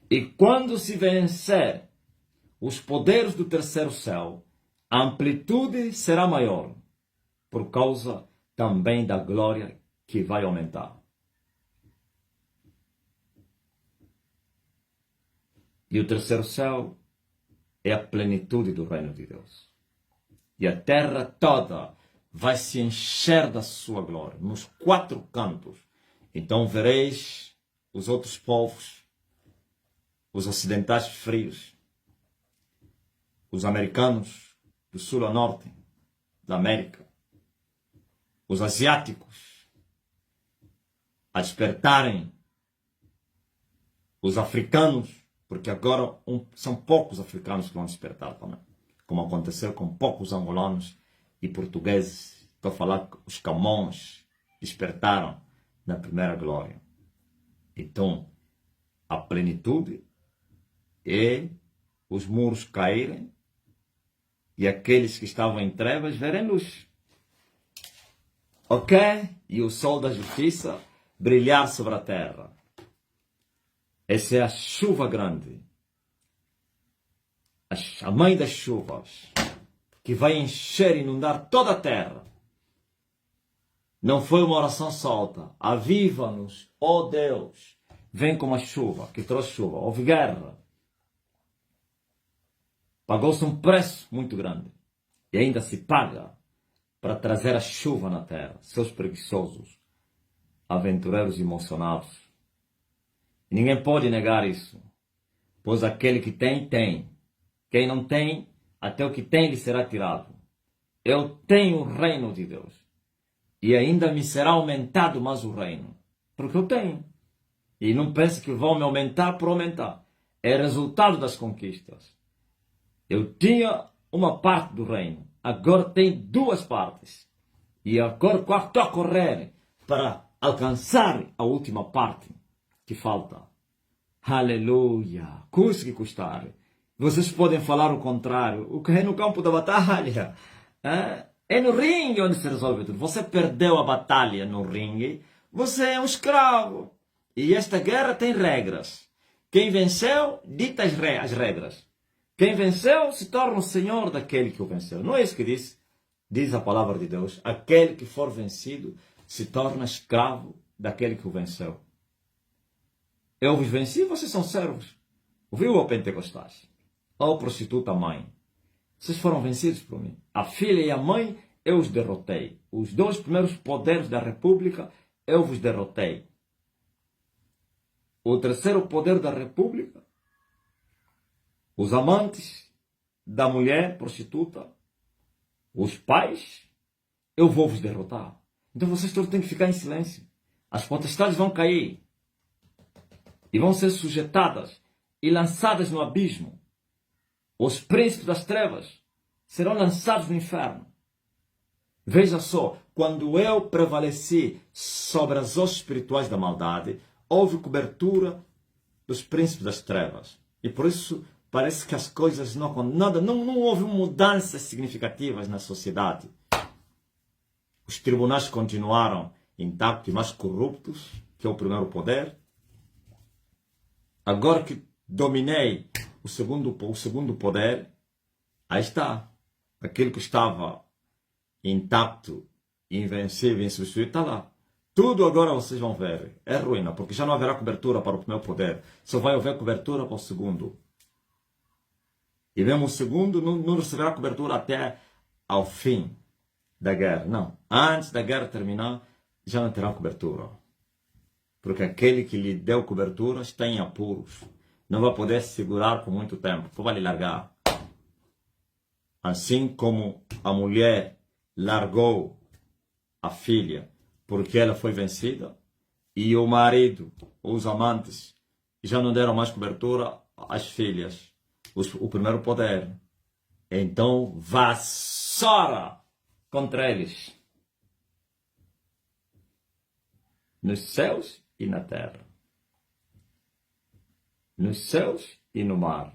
E quando se vencer os poderes do terceiro céu, a amplitude será maior, por causa também da glória que vai aumentar. E o terceiro céu é a plenitude do reino de Deus. E a terra toda vai se encher da sua glória, nos quatro cantos. Então vereis os outros povos, os ocidentais frios, os americanos do sul ao norte da América, os asiáticos a despertarem, os africanos, porque agora são poucos africanos que vão despertar também, como aconteceu com poucos angolanos e portugueses. Estou a falar que os camões despertaram na primeira glória. Então, a plenitude é os muros caírem e aqueles que estavam em trevas verem luz. Ok? E o sol da justiça brilhar sobre a terra. Essa é a chuva grande. A mãe das chuvas, que vai encher e inundar toda a terra. Não foi uma oração solta. Aviva-nos, ó Deus. Vem como a chuva, que trouxe chuva. Houve guerra. Pagou-se um preço muito grande. E ainda se paga para trazer a chuva na terra. Seus preguiçosos, aventureiros emocionados. E ninguém pode negar isso. Pois aquele que tem, tem. Quem não tem, até o que tem lhe será tirado. Eu tenho o reino de Deus. E ainda me será aumentado mais o reino. Porque eu tenho. E não pense que vão me aumentar por aumentar. É resultado das conquistas. Eu tinha uma parte do reino. Agora tem duas partes. E agora estou a correr para alcançar a última parte que falta. Aleluia! Custe que custar. Vocês podem falar o contrário. O que é no campo da batalha? É no ringue onde se resolve tudo. Você perdeu a batalha no ringue. Você é um escravo. E esta guerra tem regras. Quem venceu, dita as regras. Quem venceu se torna o senhor daquele que o venceu. Não é isso que diz a palavra de Deus. Aquele que for vencido se torna escravo daquele que o venceu. Eu vos venci, vocês são servos. Ouviu o Pentecostais? Ó prostituta mãe. Vocês foram vencidos por mim. A filha e a mãe, eu os derrotei. Os dois primeiros poderes da república, eu vos derrotei. O terceiro poder da república, os amantes da mulher prostituta, os pais, eu vou vos derrotar. Então vocês todos têm que ficar em silêncio. As potestades vão cair. E vão ser sujeitadas e lançadas no abismo. Os príncipes das trevas serão lançados no inferno. Veja só, quando eu prevaleci sobre as hostes espirituais da maldade, houve cobertura dos príncipes das trevas. E por isso parece que as coisas não houve mudanças significativas na sociedade. Os tribunais continuaram intactos e mais corruptos que o primeiro poder. Agora que dominei o segundo poder, aí está. Aquele que estava intacto, invencível, insubstituível, está lá. Tudo agora vocês vão ver. É ruína, porque já não haverá cobertura para o primeiro poder. Só vai haver cobertura para o segundo. E mesmo o segundo não receberá cobertura até ao fim. da guerra. Não, antes da guerra terminar, já não terá cobertura. Porque aquele que lhe deu cobertura está em apuros. Não vai poder se segurar por muito tempo, vai lhe largar. Assim como a mulher largou a filha porque ela foi vencida, e o marido, os amantes, já não deram mais cobertura às filhas, o primeiro poder. Então vassoura contra eles, nos céus e na terra, nos céus e no mar,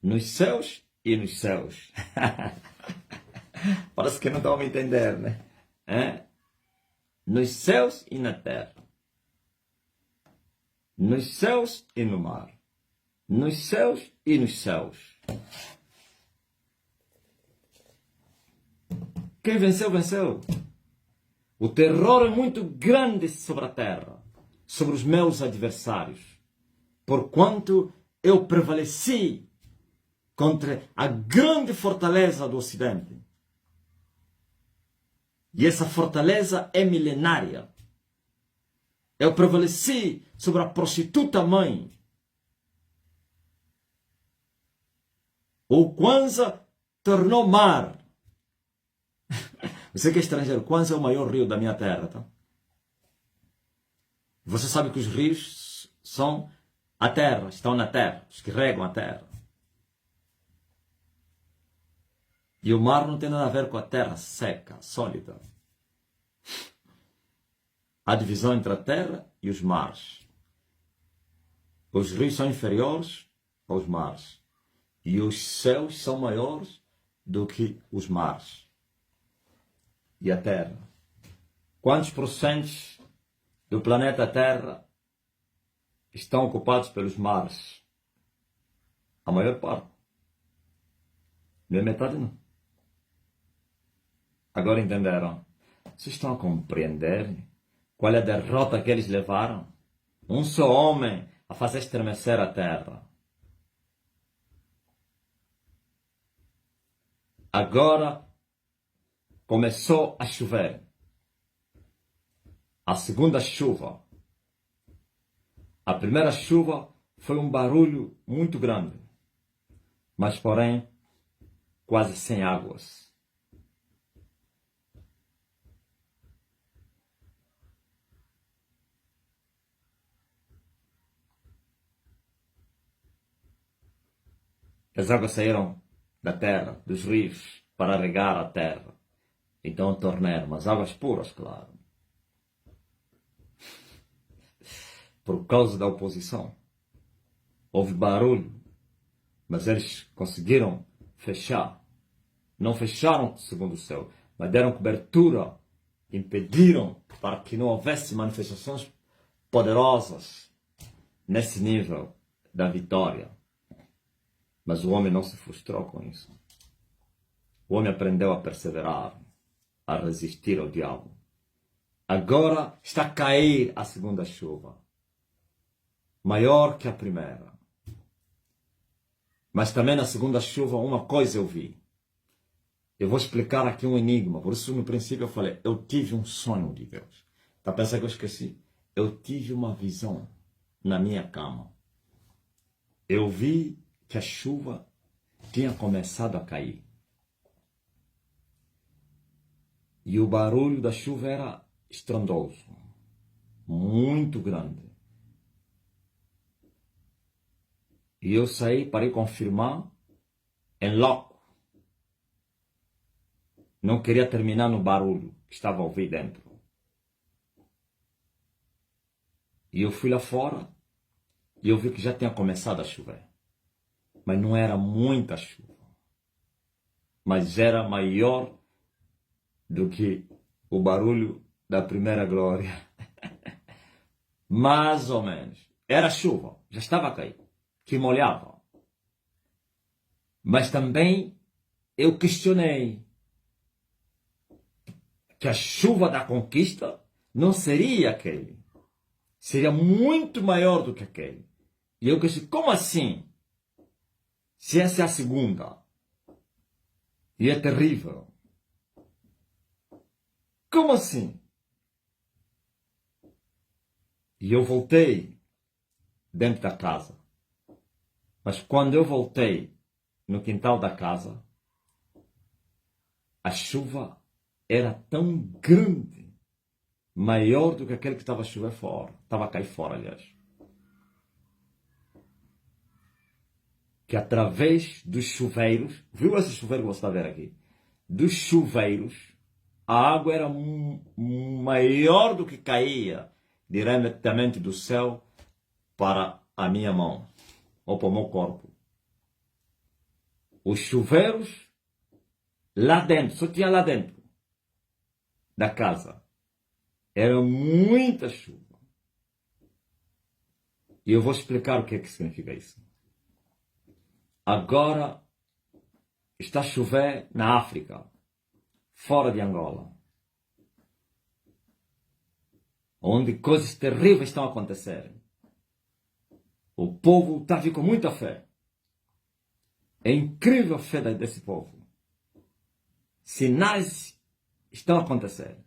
nos céus e nos céus. Parece que não estão a me entender, né? Nos céus e na terra, nos céus e no mar, nos céus e nos céus. Quem venceu, venceu. O terror é muito grande sobre a terra, sobre os meus adversários, porquanto eu prevaleci contra a grande fortaleza do Ocidente. E essa fortaleza é milenária. Eu prevaleci sobre a prostituta mãe. O Kwanza tornou mar. Você que é estrangeiro, Kwanza é o maior rio da minha terra, tá? Você sabe que os rios são a terra, estão na terra, os que regam a terra. E o mar não tem nada a ver com a terra seca, sólida. Há divisão entre a terra e os mares. Os rios são inferiores aos mares. E os céus são maiores do que os mares. E a terra. Quantos porcentos do planeta Terra estão ocupados pelos mares? A maior parte. Não é metade, não. Agora entenderam? Vocês estão a compreender qual é a derrota que eles levaram? Um só homem a fazer estremecer a terra. Agora começou a chover. A segunda chuva. A primeira chuva foi um barulho muito grande, mas porém quase sem águas. As águas saíram da terra, dos rios, para regar a terra. Então tornaram as águas puras, claro. Por causa da oposição. Houve barulho, mas eles conseguiram fechar. Não fecharam segundo o céu, mas deram cobertura, impediram para que não houvesse manifestações poderosas nesse nível da vitória. Mas o homem não se frustrou com isso. O homem aprendeu a perseverar, a resistir ao diabo. Agora está a cair a segunda chuva, maior que a primeira. Mas também na segunda chuva uma coisa eu vi. Eu vou explicar aqui um enigma. Por isso no princípio eu falei, eu tive um sonho de Deus. Está pensando que eu esqueci? Eu tive uma visão na minha cama. Eu vi que a chuva tinha começado a cair. E o barulho da chuva era estrondoso, muito grande. E eu saí para ir confirmar em loco. Não queria terminar no barulho que estava a ouvir dentro. E eu fui lá fora e eu vi que já tinha começado a chover. Mas não era muita chuva. Mas era maior do que o barulho da primeira glória. Mais ou menos. Era chuva, já estava a cair, que molhava. Mas também eu questionei que a chuva da conquista não seria aquele. Seria muito maior do que aquele. E eu questionei, como assim? Se essa é a segunda. E é terrível. como assim? E eu voltei dentro da casa. Mas quando eu voltei no quintal da casa, a chuva era tão grande, maior do que aquele que estava a chover fora. Estava a cair fora, aliás. Que através dos chuveiros, viu esse chuveiro que você está vendo aqui? Dos chuveiros, a água era maior do que caía diretamente do céu para a minha mão, ou para o meu corpo. Os chuveiros, lá dentro, só tinha lá dentro da casa. Era muita chuva. E eu vou explicar o que é que significa isso. Agora está a chover na África, fora de Angola, onde coisas terríveis estão a acontecer. O povo está com muita fé. É incrível a fé desse povo. Sinais estão a acontecer.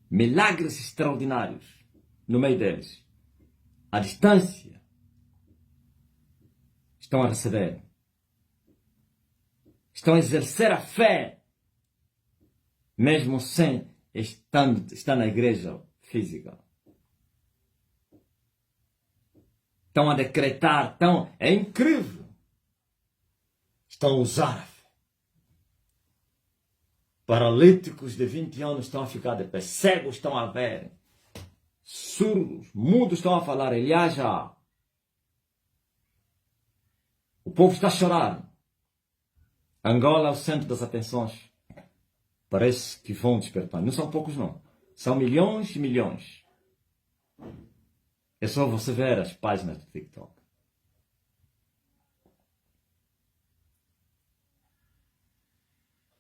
Milagres extraordinários no meio deles. À distância, estão a receber. Estão a exercer a fé, mesmo sem estar na igreja física. Estão a decretar, é incrível. Estão a usar a fé. Paralíticos de 20 anos estão a ficar de pé, cegos estão a ver, surdos, mudos estão a falar, Eliaja. O povo está a chorar. Angola é o centro das atenções. Parece que vão despertar. Não são poucos, não. São milhões e milhões. É só você ver as páginas do TikTok.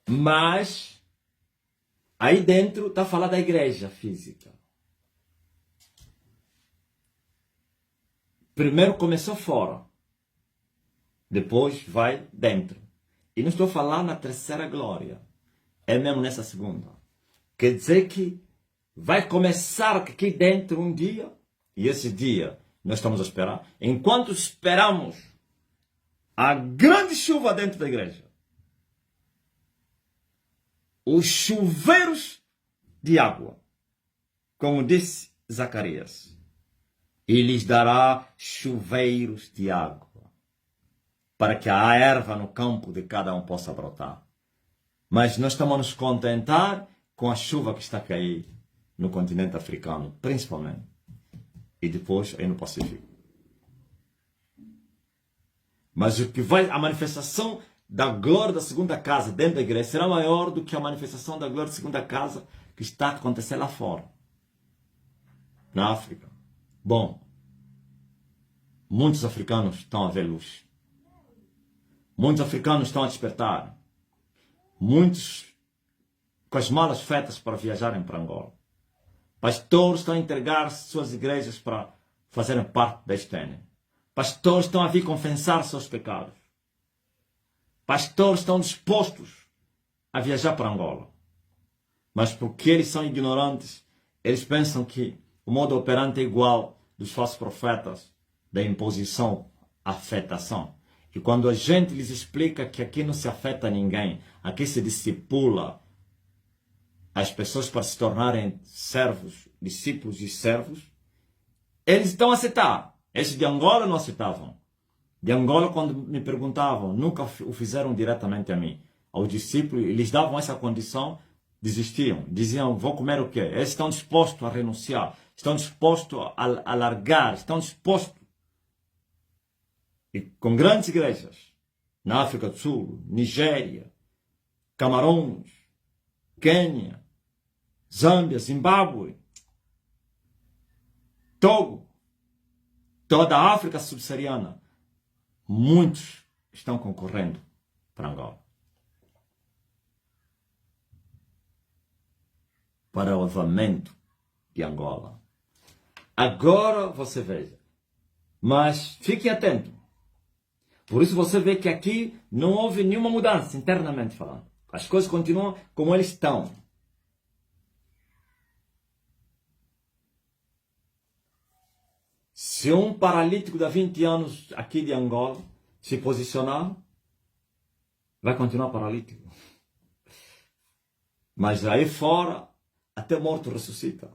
Mas, aí dentro está a falar da igreja física. Primeiro começou fora. Depois vai dentro. E não estou a falar na terceira glória. É mesmo nessa segunda. Quer dizer que vai começar aqui dentro um dia. E esse dia nós estamos a esperar. Enquanto esperamos a grande chuva dentro da igreja. Os chuveiros de água. Como disse Zacarias. E lhes dará chuveiros de água. Para que a erva no campo de cada um possa brotar. Mas nós estamos a nos contentar com a chuva que está a cair no continente africano, principalmente. E depois aí no Pacífico. Mas o que vai, a manifestação da glória da segunda casa dentro da igreja será maior do que a manifestação da glória da segunda casa que está a acontecer lá fora. Na África. Bom, muitos africanos estão a ver luz. Muitos africanos estão a despertar. Muitos com as malas feitas para viajarem para Angola. Pastores estão a entregar suas igrejas para fazerem parte da estânia. Pastores estão a vir confessar seus pecados. Pastores estão dispostos a viajar para Angola. Mas porque eles são ignorantes, eles pensam que o modo operante é igual dos falsos profetas, da imposição, afetação. E quando a gente lhes explica que aqui não se afeta ninguém, aqui se discipula as pessoas para se tornarem servos, discípulos e servos, eles estão a aceitar. Esses de Angola não aceitavam. De Angola, quando me perguntavam, nunca o fizeram diretamente a mim. Aos discípulos, eles davam essa condição, desistiam. Diziam, vou comer o quê? Eles estão dispostos a renunciar, estão dispostos a largar, estão dispostos. E com grandes igrejas, na África do Sul, Nigéria, Camarões, Quênia, Zâmbia, Zimbábue, Togo, toda a África subsaariana, muitos estão concorrendo para Angola. Para o avamento de Angola. Agora você veja. Mas fique atento. Por isso você vê que aqui não houve nenhuma mudança, internamente falando. As coisas continuam como eles estão. Se um paralítico de 20 anos aqui de Angola se posicionar, vai continuar paralítico. Mas aí fora, até morto ressuscita.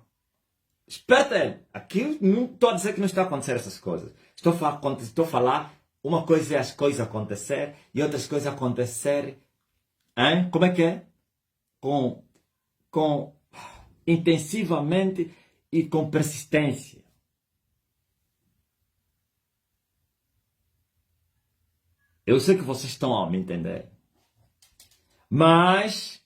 Espeta ele. Aqui não estou a dizer que não está a acontecer essas coisas. Estou a falar, uma coisa é as coisas acontecer e outras coisas acontecer, hein? Como é que é? Com intensivamente e com persistência. Eu sei que vocês estão a me entender. Mas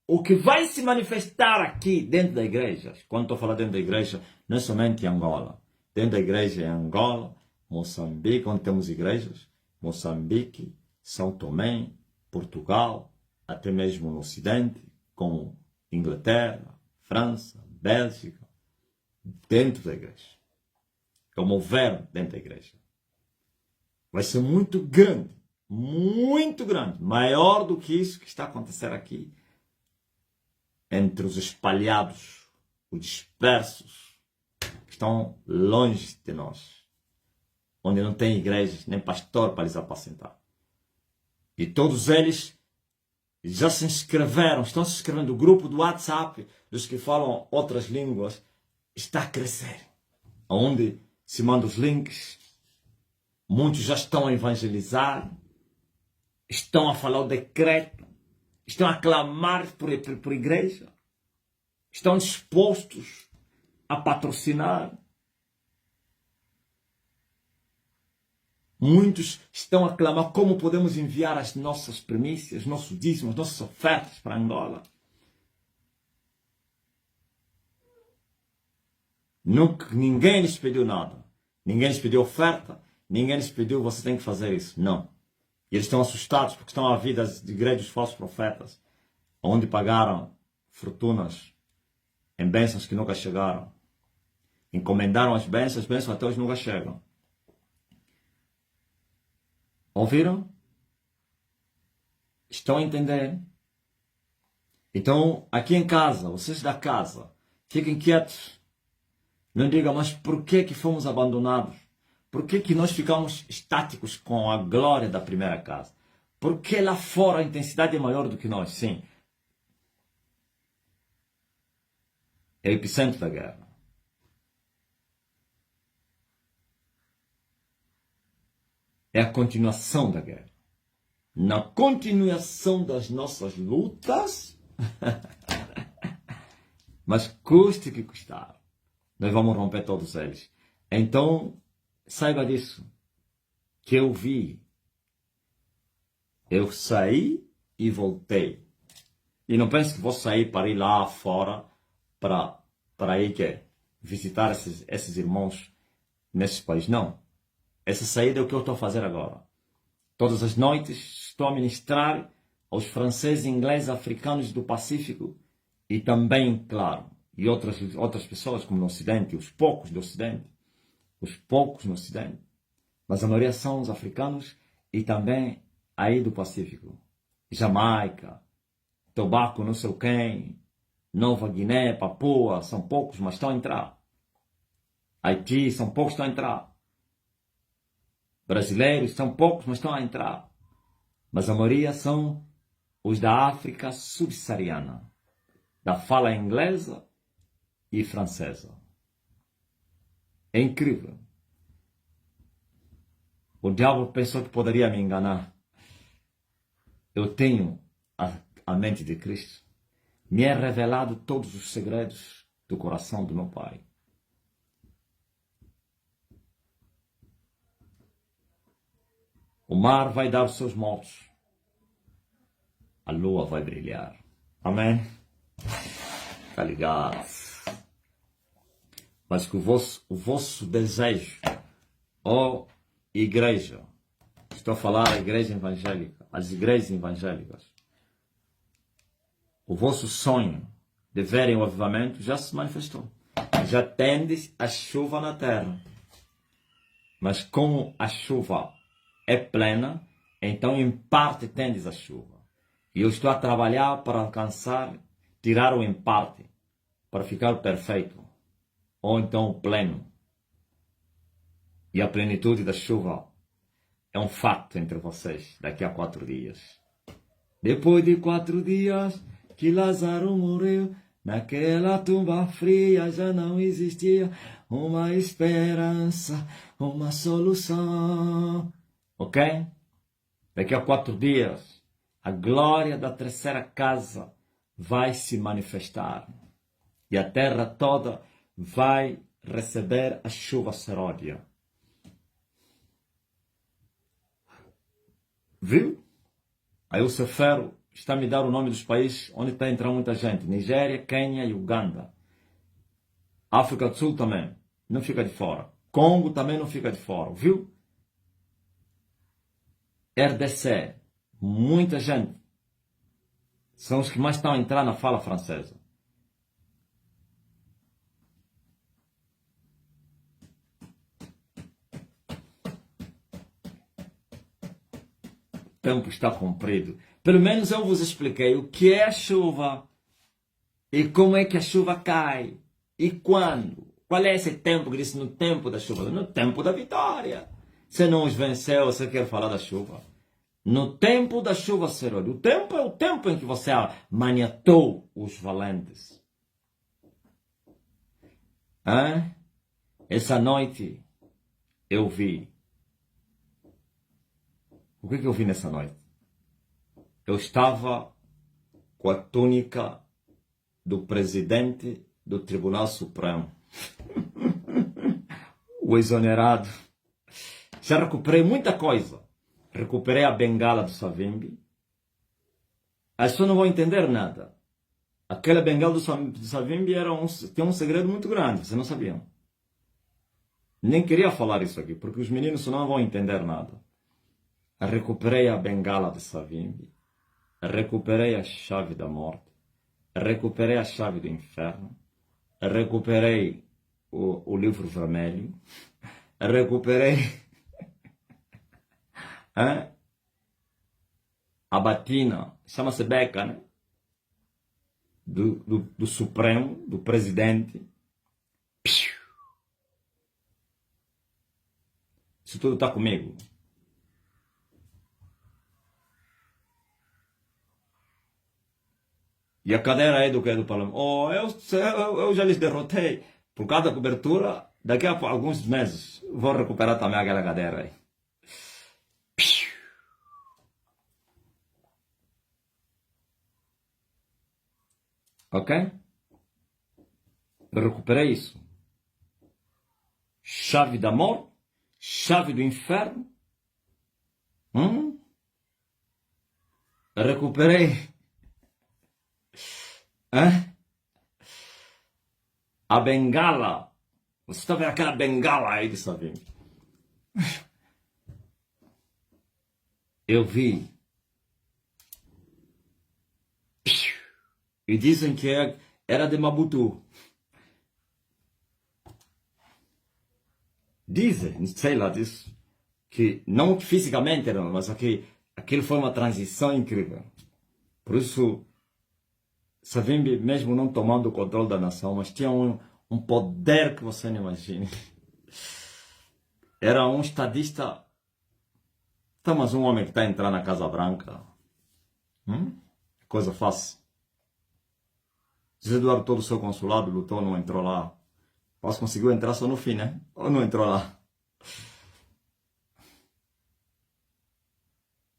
o que vai se manifestar aqui dentro da igreja, quando estou falando dentro da igreja, não é somente em Angola. Dentro da igreja em Angola, Moçambique, onde temos igrejas, Moçambique, São Tomé, Portugal, até mesmo no Ocidente, como Inglaterra, França, Bélgica, dentro da igreja. Como houver dentro da igreja. Vai ser muito grande, maior do que isso que está a acontecer aqui, entre os espalhados, os dispersos, que estão longe de nós, onde não tem igrejas, nem pastor para lhes apacentar. E todos eles já se inscreveram, estão se inscrevendo. O grupo do WhatsApp dos que falam outras línguas está a crescer, onde se mandam os links. Muitos já estão a evangelizar, estão a falar o decreto, estão a clamar por igreja, estão dispostos a patrocinar. Muitos estão a clamar como podemos enviar as nossas primícias, nossos dízimos, nossas ofertas para Angola. Ninguém lhes pediu nada, ninguém lhes pediu oferta. Ninguém lhes pediu, você tem que fazer isso. Não. E eles estão assustados porque estão a vir das igrejas dos falsos profetas, onde pagaram fortunas em bênçãos que nunca chegaram. Encomendaram as bênçãos até hoje nunca chegam. Ouviram? Estão a entender? Então, aqui em casa, vocês da casa, fiquem quietos. Não digam, mas por que fomos abandonados? Por que nós ficamos estáticos com a glória da primeira casa? Porque lá fora a intensidade é maior do que nós, sim. É o epicentro da guerra. É a continuação da guerra. Na continuação das nossas lutas, mas custe que custar, nós vamos romper todos eles. Então, saiba disso, que eu vi. Eu saí e voltei. E não pense que vou sair para ir lá fora para ir visitar esses irmãos nesses países. Não. Essa saída é o que eu estou a fazer agora. Todas as noites estou a ministrar aos franceses, ingleses, africanos do Pacífico e também, claro, e outras pessoas como no Ocidente, os poucos do Ocidente. Os poucos no Ocidente, mas a maioria são os africanos e também aí do Pacífico. Jamaica, Tobago, não sei quem, Nova Guiné, Papua, são poucos, mas estão a entrar. Haiti, são poucos, estão a entrar. Brasileiros, são poucos, mas estão a entrar. Mas a maioria são os da África subsaariana, da fala inglesa e francesa. É incrível. O diabo pensou que poderia me enganar. Eu tenho a mente de Cristo. Me é revelado todos os segredos do coração do meu Pai. O mar vai dar os seus mortos. A lua vai brilhar. Amém? Tá ligado? Mas que o vosso desejo, ó igreja, estou a falar a igreja evangélica, as igrejas evangélicas, o vosso sonho de verem o avivamento já se manifestou. Já tendes a chuva na terra. Mas como a chuva é plena, então em parte tendes a chuva. E eu estou a trabalhar para alcançar, tirar o empate, para ficar perfeito, ou então pleno. E a plenitude da chuva é um fato entre vocês daqui a 4 dias. Depois de 4 dias que Lázaro morreu, naquela tumba fria já não existia uma esperança, uma solução. Ok? Daqui a 4 dias, a glória da terceira casa vai se manifestar. E a terra toda vai receber a chuva seródia. Viu? Aí o Cefero está a me dar o nome dos países onde está entrando muita gente. Nigéria, Quênia e Uganda. África do Sul também. Não fica de fora. Congo também não fica de fora. Viu? RDC. Muita gente. São os que mais estão a entrar na fala francesa. O tempo está comprido. Pelo menos eu vos expliquei o que é a chuva e como é que a chuva cai e quando. Qual é esse tempo que diz no tempo da chuva? No tempo da vitória. Você não os venceu, você quer falar da chuva. No tempo da chuva seródia. O tempo é o tempo em que você maniatou os valentes. Hã? Essa noite eu vi. O que eu vi nessa noite? Eu estava com a túnica do presidente do Tribunal Supremo. O exonerado. Já recuperei muita coisa. Recuperei a bengala do Savimbi. As pessoas não vão entender nada. Aquela bengala do Savimbi tem um segredo muito grande, vocês não sabiam. Nem queria falar isso aqui, porque os meninos não vão entender nada. Recuperei a bengala do Savimbi. Recuperei a chave da morte. Recuperei a chave do inferno. Recuperei o livro vermelho. Recuperei a batina, chama-se beca, né? Do Supremo, do presidente. Isso tudo está comigo. E a cadeira aí do que é do parlamento? Oh, eu já lhes derrotei. Por causa da cobertura, daqui a alguns meses vou recuperar também aquela cadeira aí. Ok? Eu recuperei isso. Chave da morte, chave do inferno. Recuperei a bengala. Você está vendo aquela bengala aí de Savimbi? Eu vi. E dizem que era de Mabutu. Dizem, sei lá disso, que não fisicamente era, mas aquilo foi uma transição incrível. Por isso, Savimbi, mesmo não tomando o controle da nação, mas tinha um poder que você não imagina. Era um estadista. Então, mas um homem que está a entrar na Casa Branca. Coisa fácil. José Eduardo, todo o seu consulado, lutou, não entrou lá. Mas conseguiu entrar só no fim, né? Ou não entrou lá?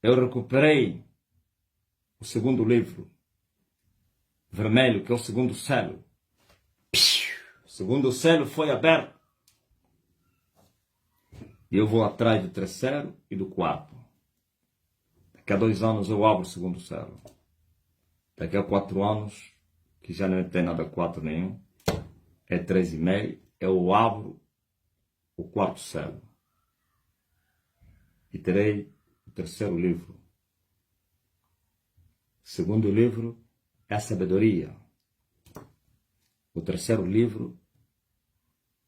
Eu recuperei o segundo livro, vermelho, que é o segundo selo. O segundo selo foi aberto. E eu vou atrás do terceiro e do quarto. Daqui a 2 anos eu abro o segundo selo. Daqui a 4 anos, que já não tem nada 4 nenhum, é 3,5, eu abro o quarto selo. E terei o terceiro livro. O segundo livro é a sabedoria. O terceiro livro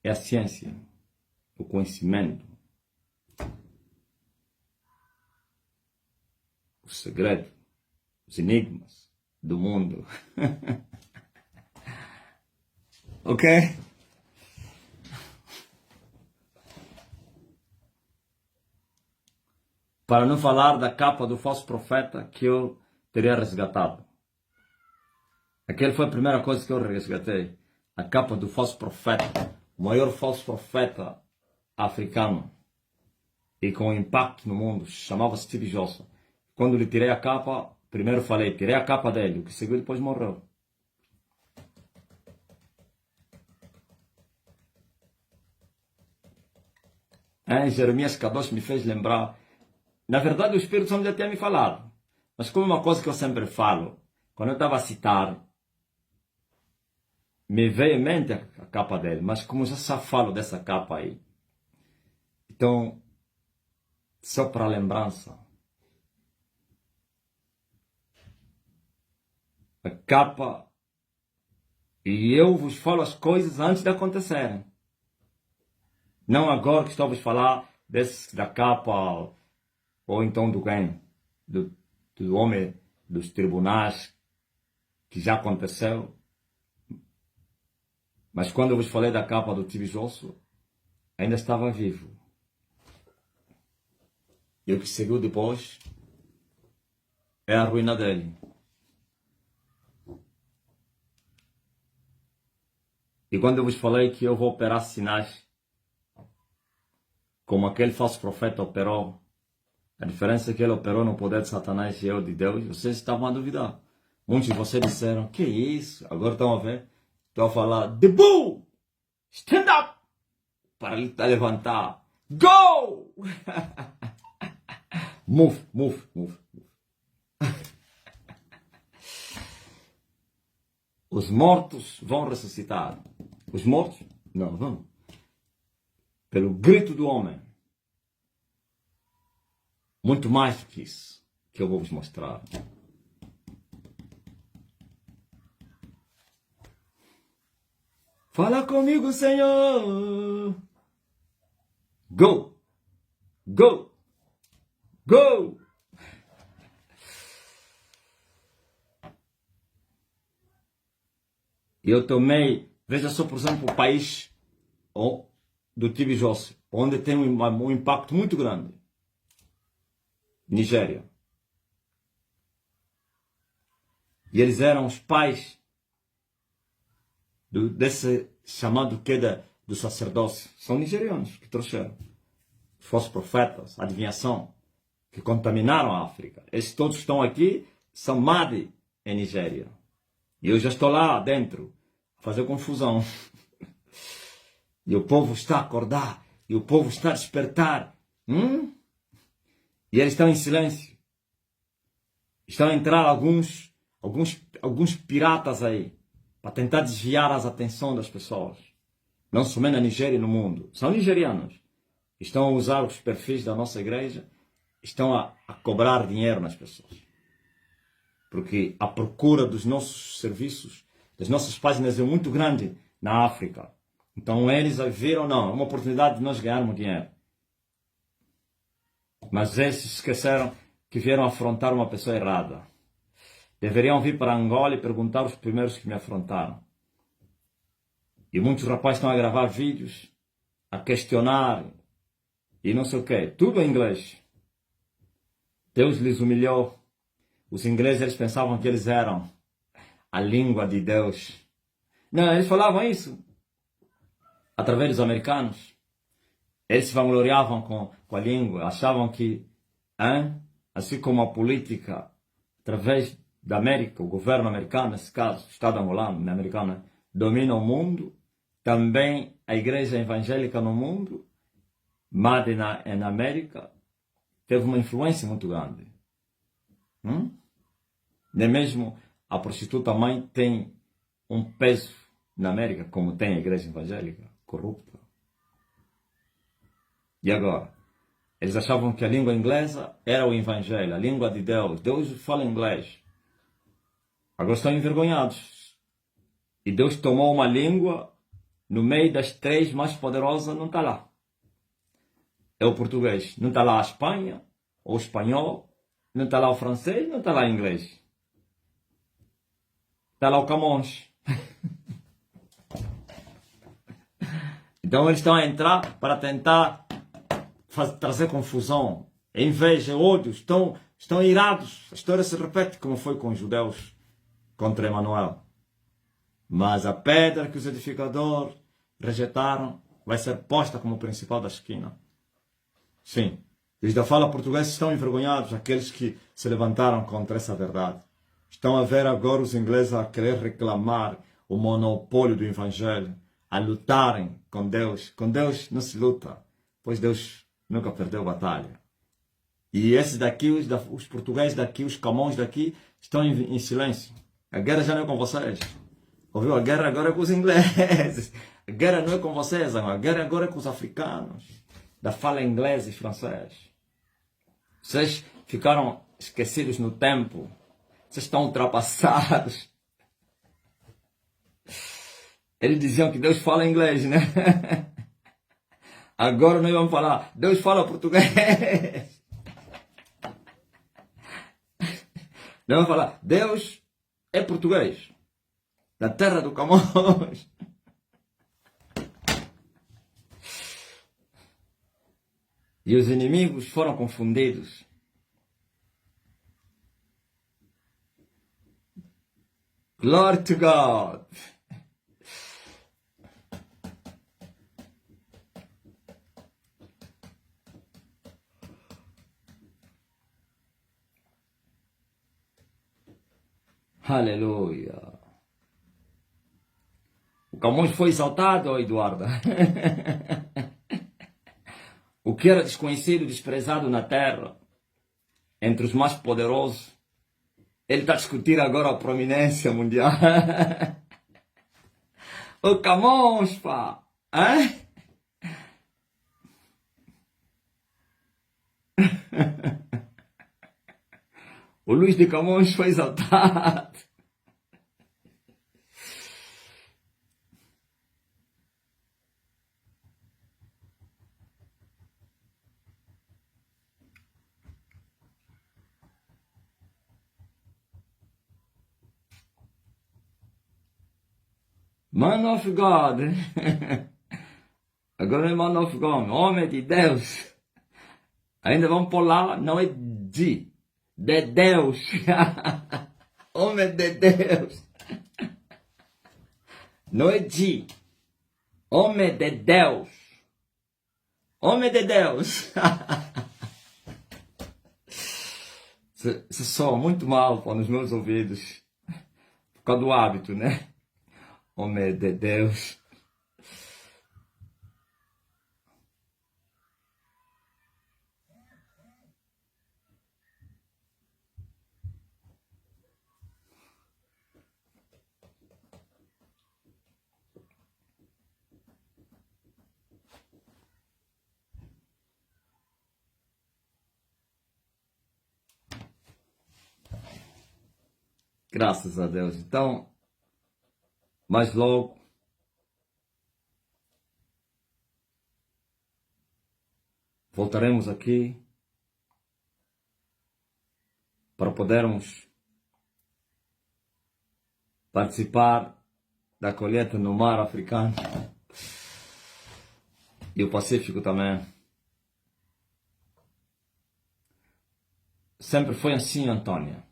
é a ciência, o conhecimento, o segredo. O os enigmas do mundo. Ok? Para não falar da capa do falso profeta que eu teria resgatado. Aquela foi a primeira coisa que eu resgatei. A capa do falso profeta. O maior falso profeta africano. E com impacto no mundo. Chamava-se Steve Jobs. Quando lhe tirei a capa, primeiro falei, tirei a capa dele. O que seguiu depois morreu. Jeremias Kadosh me fez lembrar. Na verdade, o Espírito Santo já tinha me falado. Mas como uma coisa que eu sempre falo, quando eu estava a citar, me veio em mente a capa dele. Mas como eu já falo dessa capa aí, então, só para lembrança, a capa, e eu vos falo as coisas antes de acontecerem. Não agora que estou a vos falar da capa, ou então do quem? Do homem dos tribunais, que já aconteceu. Mas quando eu vos falei da capa do Steve Jobs, ainda estava vivo. E o que seguiu depois é a ruína dele. E quando eu vos falei que eu vou operar sinais, como aquele falso profeta operou, a diferença é que ele operou no poder de Satanás e eu de Deus, vocês estavam a duvidar. Muitos de vocês disseram, que isso? Agora estão a ver? Estou a falar, the bull! Stand up! Para ele levantar. Go! Move, move, move. Os mortos vão ressuscitar. Os mortos? Não vão. Pelo grito do homem. Muito mais do que isso, que eu vou vos mostrar. Fala comigo, Senhor. Go! Go! Go! Eu tomei, veja só, por exemplo, o país do Steve Jobs, onde tem um impacto muito grande. Nigéria. E eles eram os pais desse chamado queda do sacerdócio. São nigerianos que trouxeram. Os falsos profetas, adivinhação, que contaminaram a África. Esses todos que estão aqui são Mahdi em Nigéria. E eu já estou lá dentro, a fazer confusão. E o povo está a acordar. E o povo está a despertar. E eles estão em silêncio. Estão a entrar alguns piratas aí, para tentar desviar as atenções das pessoas. Não somente na Nigéria e no mundo. São nigerianos. Estão a usar os perfis da nossa igreja. Estão a cobrar dinheiro nas pessoas. Porque a procura dos nossos serviços, das nossas páginas é muito grande na África. Então eles viram, não, é uma oportunidade de nós ganharmos dinheiro. Mas esses esqueceram que vieram afrontar uma pessoa errada. Deveriam vir para Angola e perguntar os primeiros que me afrontaram. E muitos rapazes estão a gravar vídeos, a questionar, e não sei o quê. Tudo em inglês. Deus lhes humilhou. Os ingleses, eles pensavam que eles eram a língua de Deus. Não, eles falavam isso através dos americanos. Eles se vangloriavam com a língua. Achavam que, assim como a política, através da América, o governo americano, nesse caso, o Estado angolano, americano, domina o mundo. Também a igreja evangélica no mundo, Mahdi na América, teve uma influência muito grande. Nem mesmo a prostituta mãe tem um peso na América, como tem a igreja evangélica, corrupta. E agora? Eles achavam que a língua inglesa era o evangelho, a língua de Deus. Deus fala inglês. Agora estão envergonhados. E Deus tomou uma língua, no meio das três mais poderosas, não está lá. É o português. Não está lá a Espanha, ou o espanhol, não está lá o francês, não está lá o inglês. está lá o Camões. Então eles estão a entrar para tentar trazer confusão, inveja, ódio, estão irados. A história se repete como foi com os judeus contra Emanuel. Mas a pedra que os edificadores rejeitaram vai ser posta como principal da esquina. Sim, os da fala portuguesa estão envergonhados, aqueles que se levantaram contra essa verdade. Estão a ver agora os ingleses a querer reclamar o monopólio do evangelho, a lutarem com Deus. Com Deus não se luta, pois Deus nunca perdeu batalha. E esses daqui, os portugueses daqui, os Camões daqui, estão em silêncio. A guerra já não é com vocês. Ouviu? A guerra agora é com os ingleses. A guerra não é com vocês, a guerra agora é com os africanos, da fala inglesa e francês. Vocês ficaram esquecidos no tempo. Vocês estão ultrapassados. Eles diziam que Deus fala inglês, né? Agora nós vamos falar, Deus fala português. Nós vamos falar, Deus é português. Da terra do Camões. E os inimigos foram confundidos. Glory to God. Aleluia. O Camões foi exaltado, Eduardo. O que era desconhecido, desprezado na terra, entre os mais poderosos, ele está a discutir agora a prominência mundial. O Camões, pá! Hein? O Luís de Camões foi exaltado. Man of God. Agora é Man of God. Homem de Deus. Ainda vamos por lá, não é de Deus. Homem de Deus. Não é de. Homem de Deus. Homem de Deus. Isso soa muito mal para nos meus ouvidos. Por causa do hábito, né? Homem de Deus. Graças a Deus. Então, mais logo, voltaremos aqui para podermos participar da colheita no mar africano e o Pacífico também. Sempre foi assim, Antônia.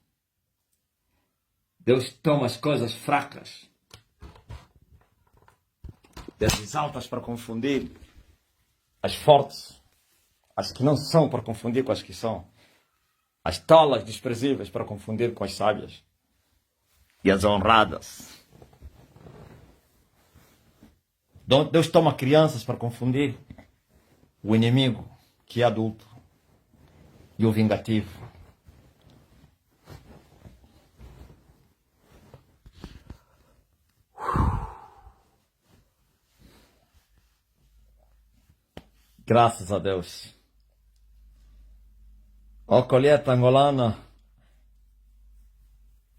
Deus toma as coisas fracas, as altas para confundir, as fortes, as que não são para confundir com as que são, as tolas desprezíveis para confundir com as sábias e as honradas. Deus toma crianças para confundir o inimigo que é adulto e o vingativo. Graças a Deus. Ó colheita angolana.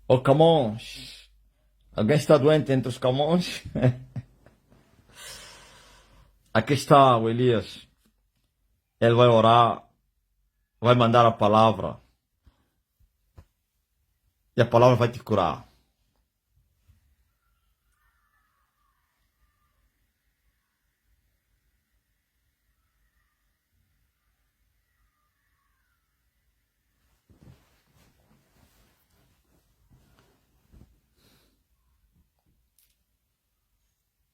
Ó Camões. Alguém está doente entre os Camões? Aqui está o Elias. Ele vai orar. Vai mandar a palavra. E a palavra vai te curar.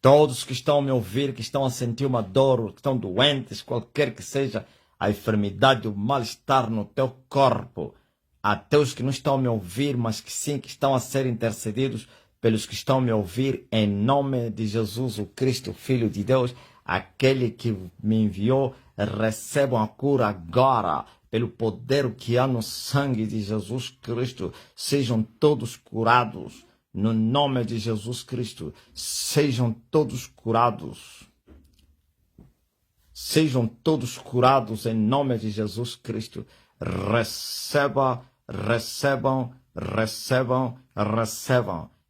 Todos que estão a me ouvir, que estão a sentir uma dor, que estão doentes, qualquer que seja a enfermidade, o mal-estar no teu corpo. Até os que não estão a me ouvir, mas que sim, que estão a ser intercedidos pelos que estão a me ouvir, em nome de Jesus, o Cristo, Filho de Deus, aquele que me enviou, recebam a cura agora, pelo poder que há no sangue de Jesus Cristo. Sejam todos curados, no nome de Jesus Cristo. Sejam todos curados. Sejam todos curados em nome de Jesus Cristo. Recebam, recebam.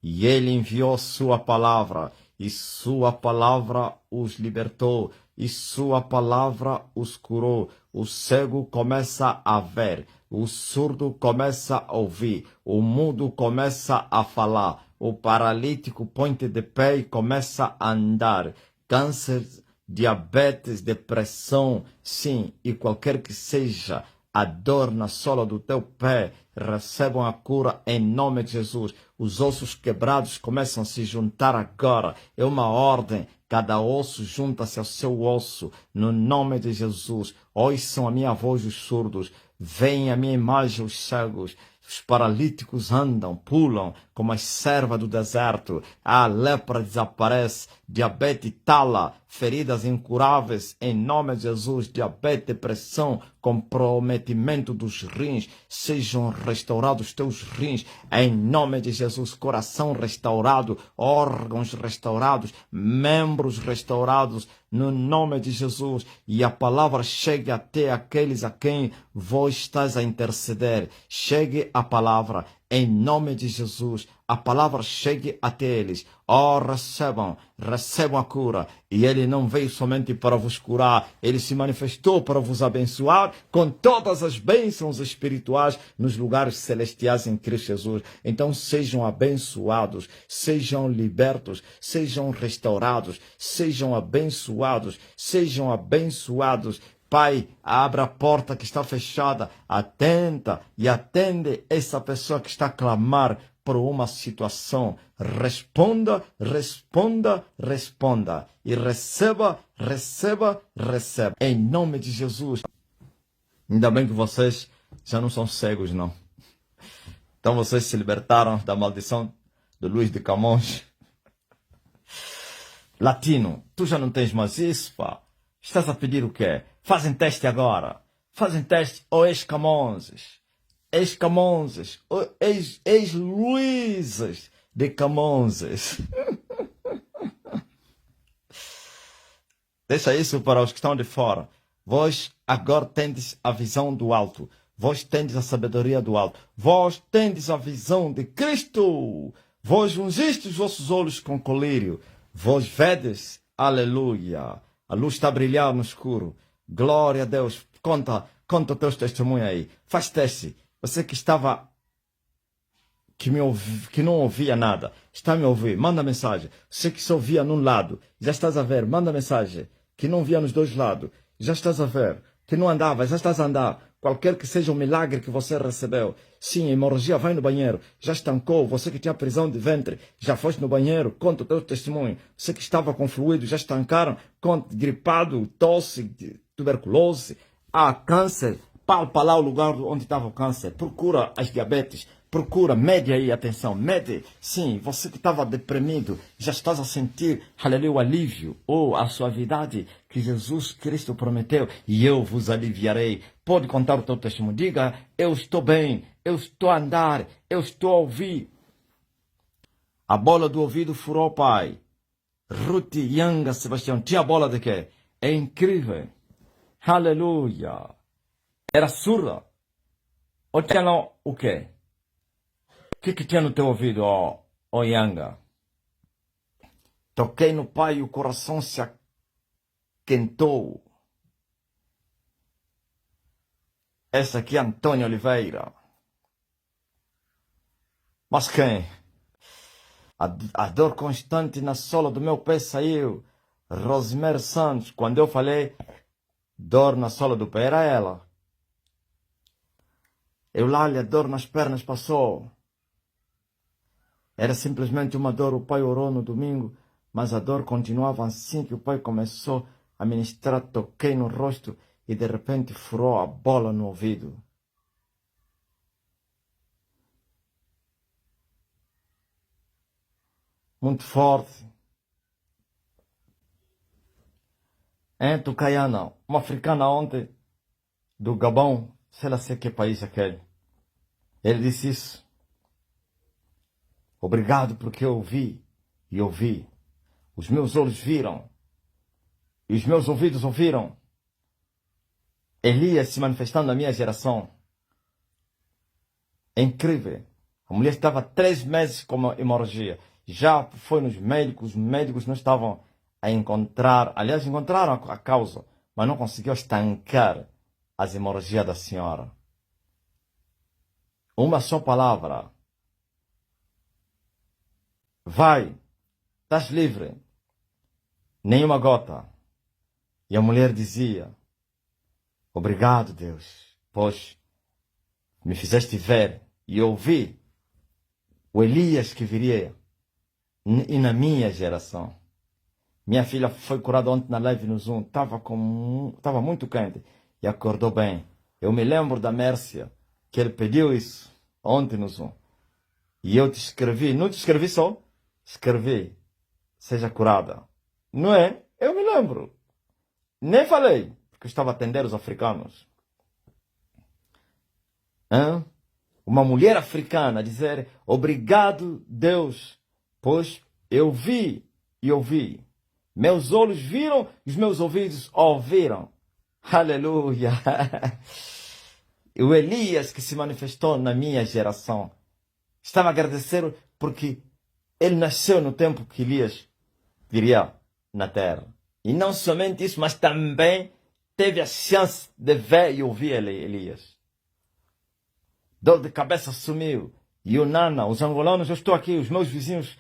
E Ele enviou sua palavra, e sua palavra os libertou, e sua palavra os curou. O cego começa a ver, o surdo começa a ouvir, o mudo começa a falar, o paralítico põe-te de pé e começa a andar. Câncer, diabetes, depressão, sim, e qualquer que seja a dor na sola do teu pé, recebam a cura em nome de Jesus. Os ossos quebrados começam a se juntar agora. É uma ordem. Cada osso junta-se ao seu osso. No nome de Jesus. Ouçam a minha voz os surdos. Veem a minha imagem os cegos. Os paralíticos andam, pulam como as servas do deserto. A lepra desaparece. Diabetes tala. Feridas incuráveis. Em nome de Jesus. Diabetes, depressão, comprometimento dos rins. Sejam restaurados teus rins. Em nome de Jesus. Coração restaurado. Órgãos restaurados. Membros restaurados. No nome de Jesus. E a palavra chegue até aqueles a quem vós estás a interceder. Chegue a palavra em nome de Jesus. A palavra chegue até eles. Oh, recebam a cura. E Ele não veio somente para vos curar. Ele se manifestou para vos abençoar com todas as bênçãos espirituais nos lugares celestiais em Cristo Jesus. Então sejam abençoados, sejam libertos, sejam restaurados, sejam abençoados, sejam abençoados. Pai, abra a porta que está fechada, atenta e atende essa pessoa que está a clamar por uma situação. Responda. E receba. Em nome de Jesus. Ainda bem que vocês já não são cegos, não. Então vocês se libertaram da maldição do Luís de Camões. Latino, tu já não tens mais isso, pá. Estás a pedir o quê? Fazem teste agora. Fazem teste ou ex-Camões. Ex-Camões. Ex-Luíses de Camões. Deixa isso para os que estão de fora. Vós agora tendes a visão do alto. Vós tendes a sabedoria do alto. Vós tendes a visão de Cristo. Vós ungiste os vossos olhos com colírio. Vós vedes, aleluia. A luz está a brilhar no escuro. Glória a Deus. Conta os teus testemunhos aí. Faz teste. Você que estava, que não ouvia nada, está a me ouvir, manda mensagem. Você que só ouvia num lado, já estás a ver, manda mensagem. Que não via nos dois lados, já estás a ver. Que não andava, já estás a andar. Qualquer que seja o milagre que você recebeu. Sim, a hemorragia vai no banheiro, já estancou. Você que tinha prisão de ventre, já foste no banheiro, conta o teu testemunho. Você que estava com fluido, já estancaram. Conta, gripado, tosse, tuberculose, câncer. Palpa lá o lugar onde estava o câncer. Procura as diabetes. Procura, mede aí, atenção, mede. Sim, você que estava deprimido, já estás a sentir, aleluia, o alívio ou a suavidade que Jesus Cristo prometeu. E eu vos aliviarei. Pode contar o teu testemunho. Diga, eu estou bem, eu estou a andar, eu estou a ouvir. A bola do ouvido furou, pai. Ruth Yanga Sebastião, tinha bola de quê? É incrível. Aleluia. Era surda. Ou tinha lá o quê? O que tinha no teu ouvido, ó Yanga? Toquei no pai e o coração se aquentou. Essa aqui é Antônio Oliveira. Mas quem? A dor constante na sola do meu pé saiu. Rosemary Santos, quando eu falei dor na sola do pé, era ela. Eulália, dor nas pernas passou. Era simplesmente uma dor. O pai orou no domingo, mas a dor continuava assim que o pai começou a ministrar. Toquei no rosto e de repente furou a bola no ouvido. Muito forte. Tucaiana, uma africana ontem, do Gabão, sei lá que país é aquele. Ele disse isso. Obrigado porque eu ouvi e ouvi. Os meus olhos viram e os meus ouvidos ouviram. Elias se manifestando na minha geração. É incrível. A mulher estava 3 meses com uma hemorragia. Já foi nos médicos, os médicos não estavam a encontrar, aliás, encontraram a causa, mas não conseguiu estancar as hemorragias da senhora. Uma só palavra. Vai, estás livre. Nenhuma gota. E a mulher dizia, obrigado, Deus, pois me fizeste ver e ouvi o Elias que viria e na minha geração. Minha filha foi curada ontem na live no Zoom. Estava muito quente e acordou bem. Eu me lembro da Mércia, que ele pediu isso ontem no Zoom. E eu te escrevi. Não te escrevi só? Escrevi. Seja curada. Não é? Eu me lembro. Nem falei, porque eu estava a atender os africanos. Uma mulher africana dizer, obrigado, Deus, pois eu vi e ouvi. Meus olhos viram e os meus ouvidos ouviram. Aleluia! O Elias que se manifestou na minha geração. Estava a agradecer porque ele nasceu no tempo que Elias viria na terra. E não somente isso, mas também teve a chance de ver e ouvir Elias. Dor de cabeça sumiu. E o Nana, os angolanos, eu estou aqui, os meus vizinhos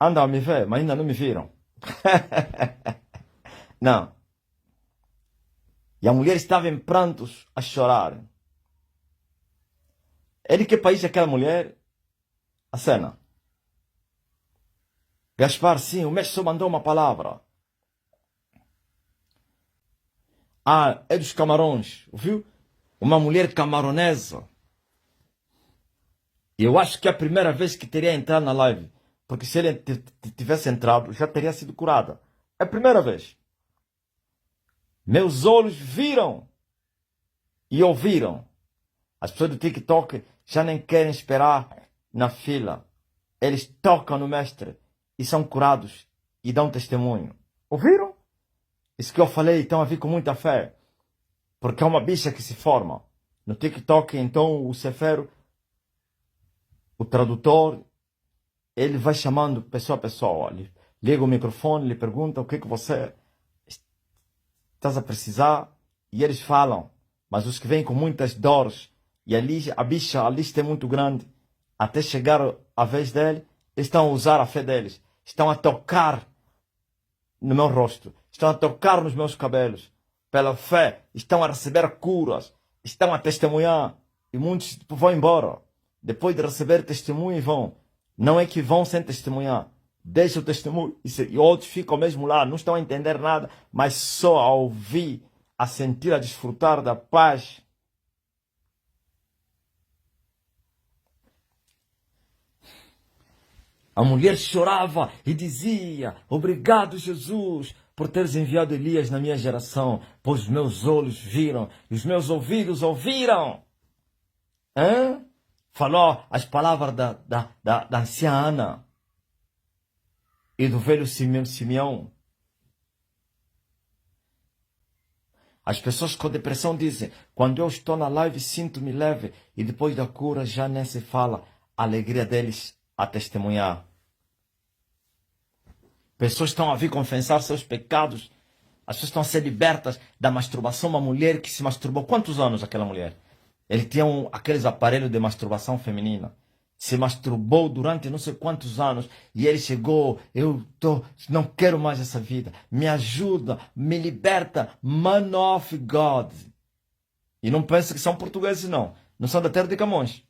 andam a me ver, mas ainda não me viram. Não. E a mulher estava em prantos a chorar. É de que país é aquela mulher? A cena. Gaspar, sim, o mestre só mandou uma palavra. É dos Camarões, viu? Uma mulher camaronesa. E eu acho que é a primeira vez que teria entrado na live. Porque se ele tivesse entrado, já teria sido curada. É a primeira vez. Meus olhos viram e ouviram. As pessoas do TikTok já nem querem esperar na fila. Eles tocam no mestre e são curados e dão testemunho. Ouviram? Isso que eu falei, estão a vir com muita fé. Porque é uma bicha que se forma. No TikTok, então, o Cefero, o tradutor, ele vai chamando pessoa a pessoa. Ele liga o microfone, lhe pergunta o que você estás a precisar. E eles falam. Mas os que vêm com muitas dores, e a lista é muito grande, até chegar a vez dele, eles estão a usar a fé deles. Estão a tocar no meu rosto. Estão a tocar nos meus cabelos. Pela fé, estão a receber curas. Estão a testemunhar. E muitos vão embora. Depois de receber testemunho, vão. Não é que vão sem testemunhar. Deixa o testemunho. E outros ficam mesmo lá. Não estão a entender nada. Mas só a ouvir, a sentir, a desfrutar da paz. A mulher chorava e dizia, obrigado, Jesus, por teres enviado Elias na minha geração, pois os meus olhos viram e os meus ouvidos ouviram. Falou as palavras da anciã Ana e do velho Simeão. As pessoas com depressão dizem, quando eu estou na live sinto-me leve e depois da cura já nem se fala a alegria deles a testemunhar. Pessoas estão a vir confessar seus pecados. As pessoas estão a ser libertas da masturbação. Uma mulher que se masturbou. Quantos anos aquela mulher? Ele tinha aqueles aparelhos de masturbação feminina. Se masturbou durante não sei quantos anos. E ele chegou. Não quero mais essa vida. Me ajuda. Me liberta. Man of God. E não pensa que são portugueses, não. Não são da terra de Camões.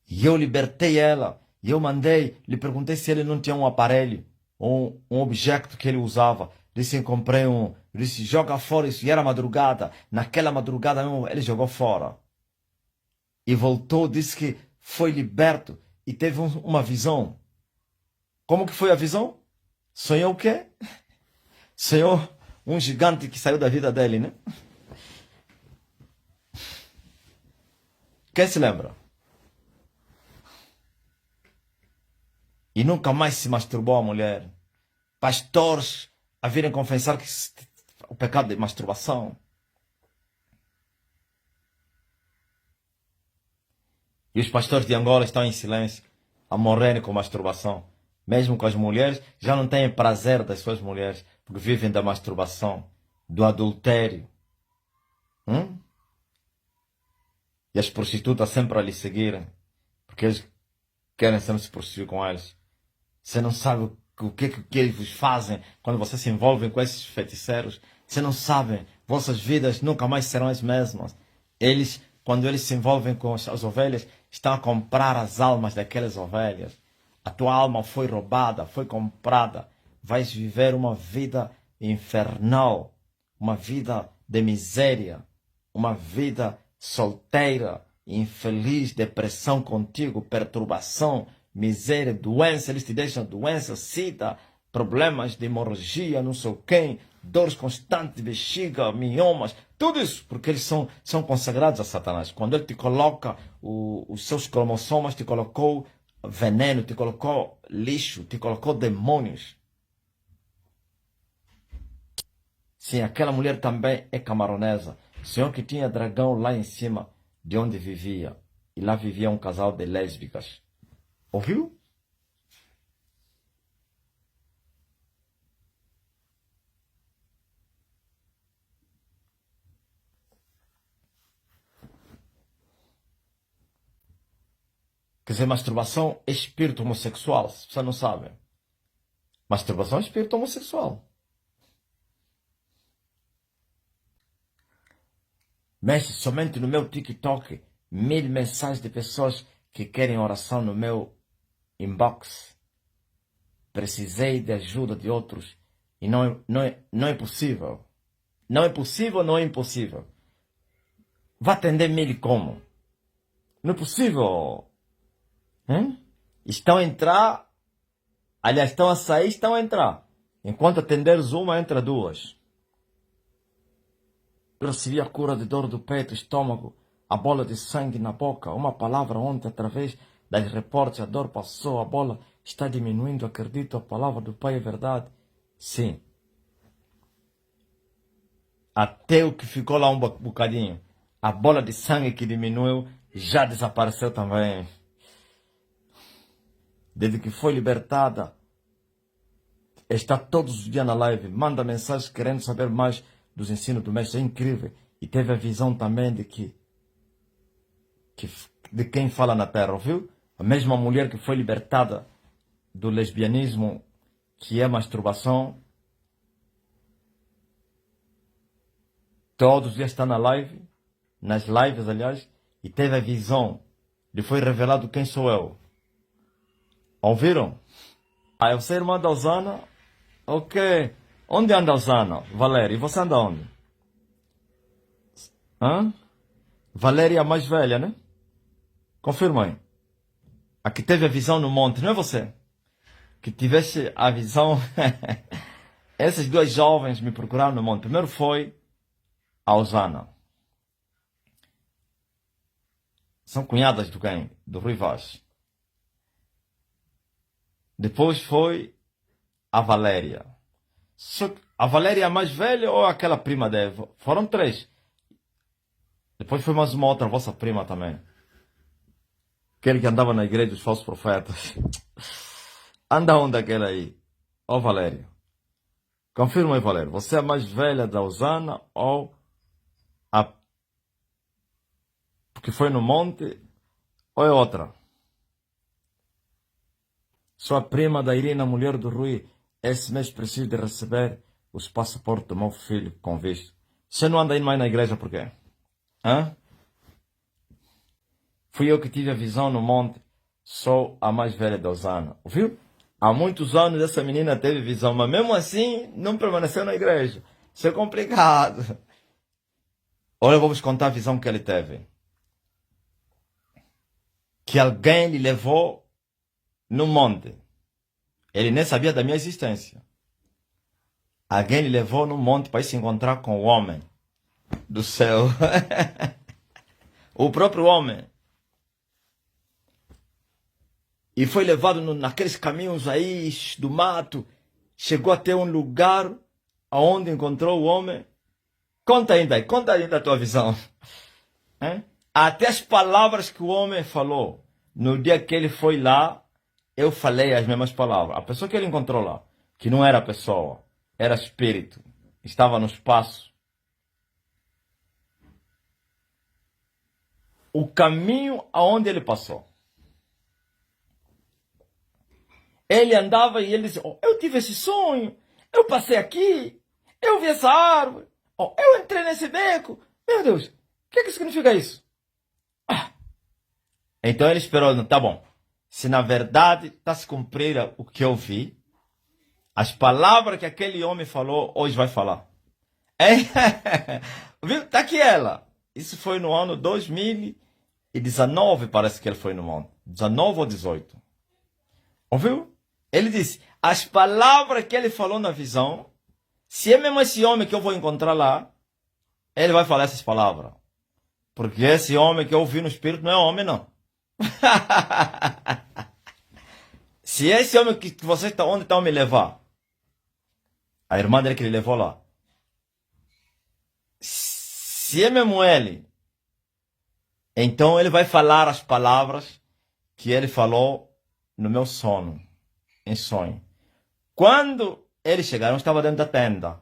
E eu libertei ela. E eu mandei. Lhe perguntei se ele não tinha um aparelho. um objeto que ele usava. Disse, comprei um. Disse, joga fora isso. E era madrugada. Naquela madrugada mesmo, ele jogou fora. E voltou, disse que foi liberto e teve uma visão. Como que foi a visão? Sonhou o quê? Sonhou um gigante que saiu da vida dele, né? Quem se lembra? E nunca mais se masturbou a mulher. Pastores a virem confessar que o pecado de masturbação. E os pastores de Angola estão em silêncio, a morrerem com masturbação. Mesmo com as mulheres, já não têm prazer das suas mulheres, porque vivem da masturbação, do adultério. E as prostitutas sempre a lhe seguirem, porque eles querem sempre se prostituir com eles. Você não sabe o que eles vos fazem quando vocês se envolvem com esses feiticeiros. Você não sabe, vossas vidas nunca mais serão as mesmas. Eles, quando eles se envolvem com as ovelhas, estão a comprar as almas daquelas ovelhas. A tua alma foi roubada, foi comprada. Vais viver uma vida infernal, uma vida de miséria, uma vida solteira, infeliz, depressão contigo, perturbação, miséria, doença. Eles te deixam doença, sida, problemas de hemorragia, não sei quem, dores constantes de bexiga, miomas, tudo isso, porque eles são consagrados a Satanás. Quando ele te coloca os seus cromossomas, te colocou veneno, te colocou lixo, te colocou demônios. Sim, aquela mulher também é camaronesa. O senhor que tinha dragão lá em cima de onde vivia. E lá vivia um casal de lésbicas. Ouviu? Quer dizer, masturbação é espírito homossexual. Você não sabe. Masturbação é espírito homossexual. Mexe somente no meu TikTok 1000 mensagens de pessoas que querem oração no meu inbox. Precisei de ajuda de outros e não é possível. Não é possível, não é impossível. Vai atender 1000 como? Não é possível. Estão a entrar, aliás, estão a sair, estão a entrar. Enquanto atenderes uma, entra duas. Eu recebi a cura de dor do peito, estômago, a bola de sangue na boca. Uma palavra ontem, através das reportes, a dor passou, a bola está diminuindo. Acredito, a palavra do Pai é verdade. Sim. Até o que ficou lá um bocadinho. A bola de sangue que diminuiu já desapareceu também. Desde que foi libertada, está todos os dias na live. Manda mensagem querendo saber mais dos ensinos do mestre. É incrível. E teve a visão também de de quem fala na terra, ouviu? A mesma mulher que foi libertada do lesbianismo, que é masturbação, todos os dias está na live, nas lives, aliás, e teve a visão. Lhe foi revelado quem sou eu. Ouviram? Ah, você é irmã da Osana? Ok. Onde anda a Osana? Valéria. E você anda onde? Valéria é a mais velha, né? Confirma aí. A que teve a visão no monte, não é você? Que tivesse a visão... Essas duas jovens me procuraram no monte. Primeiro foi a Osana. São cunhadas do quem? Do Rui Vaz. Depois foi a Valéria. A Valéria é a mais velha ou aquela prima dela? Foram 3. Depois foi mais uma outra, vossa prima também. Aquele que andava na igreja dos falsos profetas. Anda onde aquele aí? Ó Valério. Confirma aí, Valério. Você é a mais velha da Osana ou a que foi no monte ou é outra? Sou a prima da Irina, mulher do Rui. Esse mês preciso de receber os passaportes do meu filho com visto. Você não anda indo mais na igreja por quê? Fui eu que tive a visão no monte. Sou a mais velha da Osana. Ouviu? Há muitos anos essa menina teve visão, mas mesmo assim não permaneceu na igreja. Isso é complicado. Olha, eu vou vos contar a visão que ele teve. Que alguém lhe levou no monte. Ele nem sabia da minha existência. Alguém lhe levou no monte para ir se encontrar com o homem do céu. O próprio homem. E foi levado naqueles caminhos aí do mato. Chegou até um lugar onde encontrou o homem. Conta ainda a tua visão. Hein? Até as palavras que o homem falou. No dia que ele foi lá, eu falei as mesmas palavras. A pessoa que ele encontrou lá, que não era pessoa, era espírito. Estava no espaço. O caminho aonde ele passou. Ele andava e ele disse, oh, eu tive esse sonho, eu passei aqui, eu vi essa árvore, oh, eu entrei nesse beco. Meu Deus, o que significa isso? Ah. Então ele esperou, tá bom, se na verdade está se cumprir o que eu vi, as palavras que aquele homem falou, hoje vai falar. Viu? Tá aqui ela. Isso foi no ano 2019, parece que ele foi no monte. 19 ou 18. Ouviu? Ele disse, as palavras que ele falou na visão, se é mesmo esse homem que eu vou encontrar lá, ele vai falar essas palavras. Porque esse homem que eu vi no espírito não é homem, não. Se é esse homem que você está, onde estão me levar? A irmã dele que ele levou lá. Se é mesmo ele, então ele vai falar as palavras que ele falou no meu sono, em sonho. Quando eles chegaram, eu estava dentro da tenda.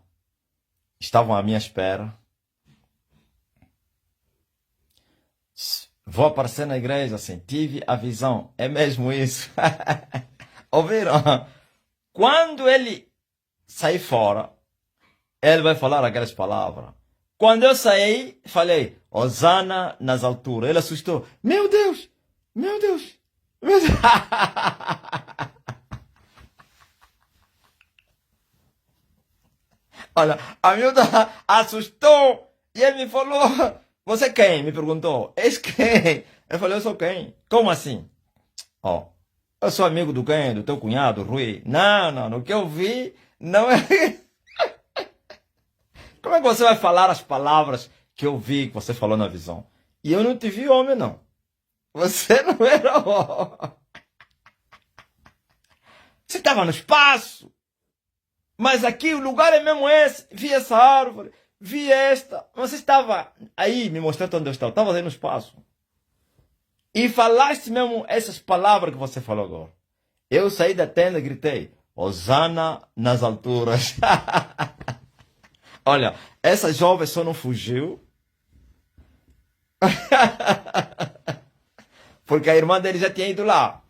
Estavam à minha espera. Vou aparecer na igreja assim, tive a visão. É mesmo isso? Ouviram? Quando ele sair fora, ele vai falar aquelas palavras. Quando eu saí, falei, Hosana nas alturas. Ele assustou. Meu Deus! Meu Deus! Meu Deus! Olha, a miúda assustou e ele me falou, você quem? Me perguntou. És quem? Eu falei, eu sou quem? Como assim? Ó, eu sou amigo do quem? Do teu cunhado, Rui? Não, o que eu vi não é... Como é que você vai falar as palavras que eu vi, que você falou na visão? E eu não te vi homem, não. Você não era homem. Você estava no espaço. Mas aqui o lugar é mesmo esse. Vi essa árvore, vi esta. Você estava aí me mostrando onde eu estava. Estava aí no espaço. E falaste mesmo essas palavras que você falou agora. Eu saí da tenda e gritei, Hosana nas alturas. Olha, essa jovem só não fugiu. Porque a irmã dele já tinha ido lá.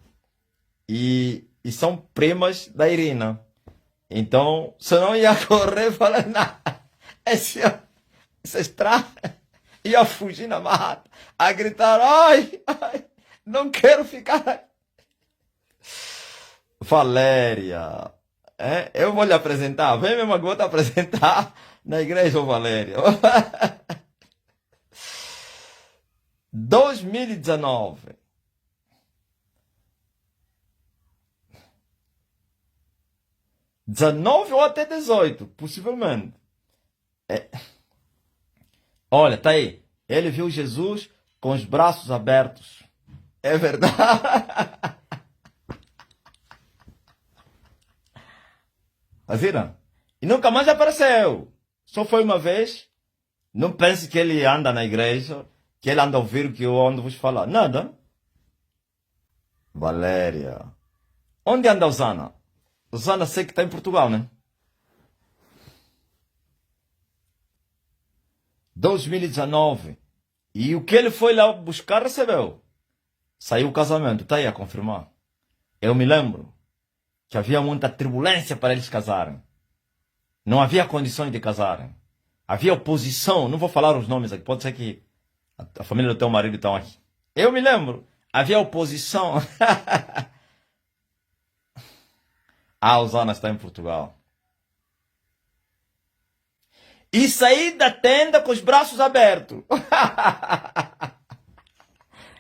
E são primas da Irina. Então, se não ia correr, falando, não, esse estranho ia fugir na mata, a gritar, ai, não quero ficar. Valéria, eu vou lhe apresentar, vem mesmo que eu vou te apresentar na igreja, Valéria. 2019. XIX ou até 18, possivelmente. Olha, tá aí. Ele viu Jesus com os braços abertos. É verdade. Viram? E nunca mais apareceu. Só foi uma vez. Não pense que ele anda na igreja, que ele anda a ouvir o que eu ando vos falar. Nada. Valéria. Onde anda Osana? Osana sei que está em Portugal, né? 2019. E o que ele foi lá buscar, recebeu. Saiu o casamento. Está aí a confirmar. Eu me lembro que havia muita turbulência para eles casarem. Não havia condições de casarem. Havia oposição. Não vou falar os nomes aqui. Pode ser que a família do teu marido estão aqui. Eu me lembro. Havia oposição. A Osana está em Portugal. E saí da tenda com os braços abertos.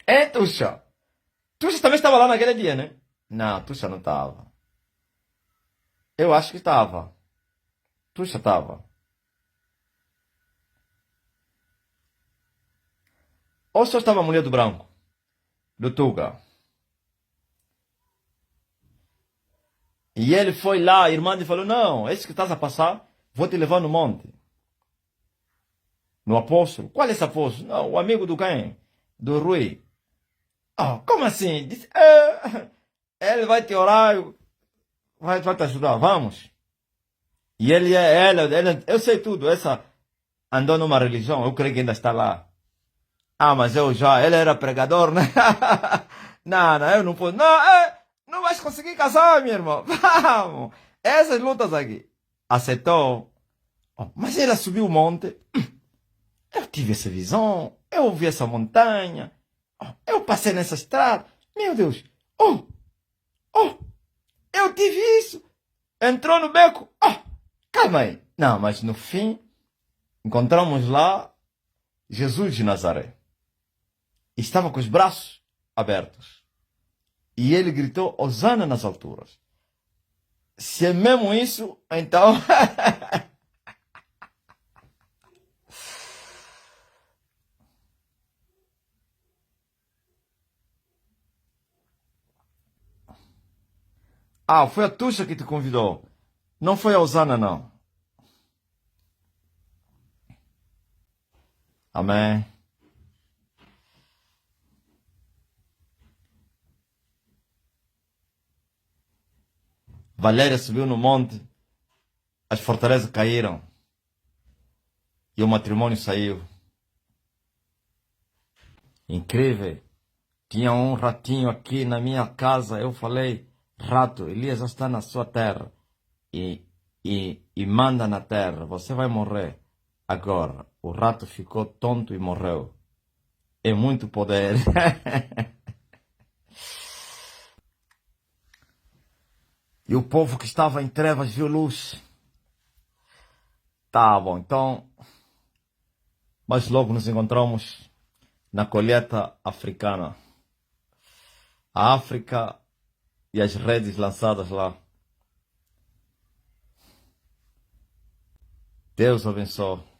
É, Tuxa? Tuxa também estava lá naquele dia, né? Não, Tuxa não estava. Eu acho que estava. Tuxa estava. Ou só estava a mulher do branco? Do Tuga. E ele foi lá, a irmã lhe falou, não, esse que estás a passar, vou te levar no monte. No apóstolo. Qual é esse apóstolo? Não, o amigo do quem? Do Rui. Ah, como assim? Disse, ele vai te orar, vai te ajudar, vamos. E eu sei tudo, essa andou numa religião, eu creio que ainda está lá. Ah, mas ele era pregador, né? Não, eu não posso. Não, não vais conseguir casar, minha irmã. Vamos. Essas lutas aqui. Aceitou. Oh, mas ela subiu o monte. Eu tive essa visão. Eu ouvi essa montanha. Oh, eu passei nessa estrada. Meu Deus. Oh, eu tive isso. Entrou no beco. Oh, calma aí. Não, mas no fim, encontramos lá Jesus de Nazaré. Estava com os braços abertos. E ele gritou, Hosana nas alturas. Se é mesmo isso, então... Ah, foi a Tuxa que te convidou. Não foi a Hosana, não. Amém. Valéria subiu no monte, as fortalezas caíram e o matrimônio saiu. Incrível. Tinha um ratinho aqui na minha casa. Eu falei, rato, Elias já está na sua terra e manda na terra. Você vai morrer. Agora, o rato ficou tonto e morreu. É muito poder. E o povo que estava em trevas viu luz. Tá bom, então. Mas logo nos encontramos na colheita africana. A África e as redes lançadas lá. Deus abençoe.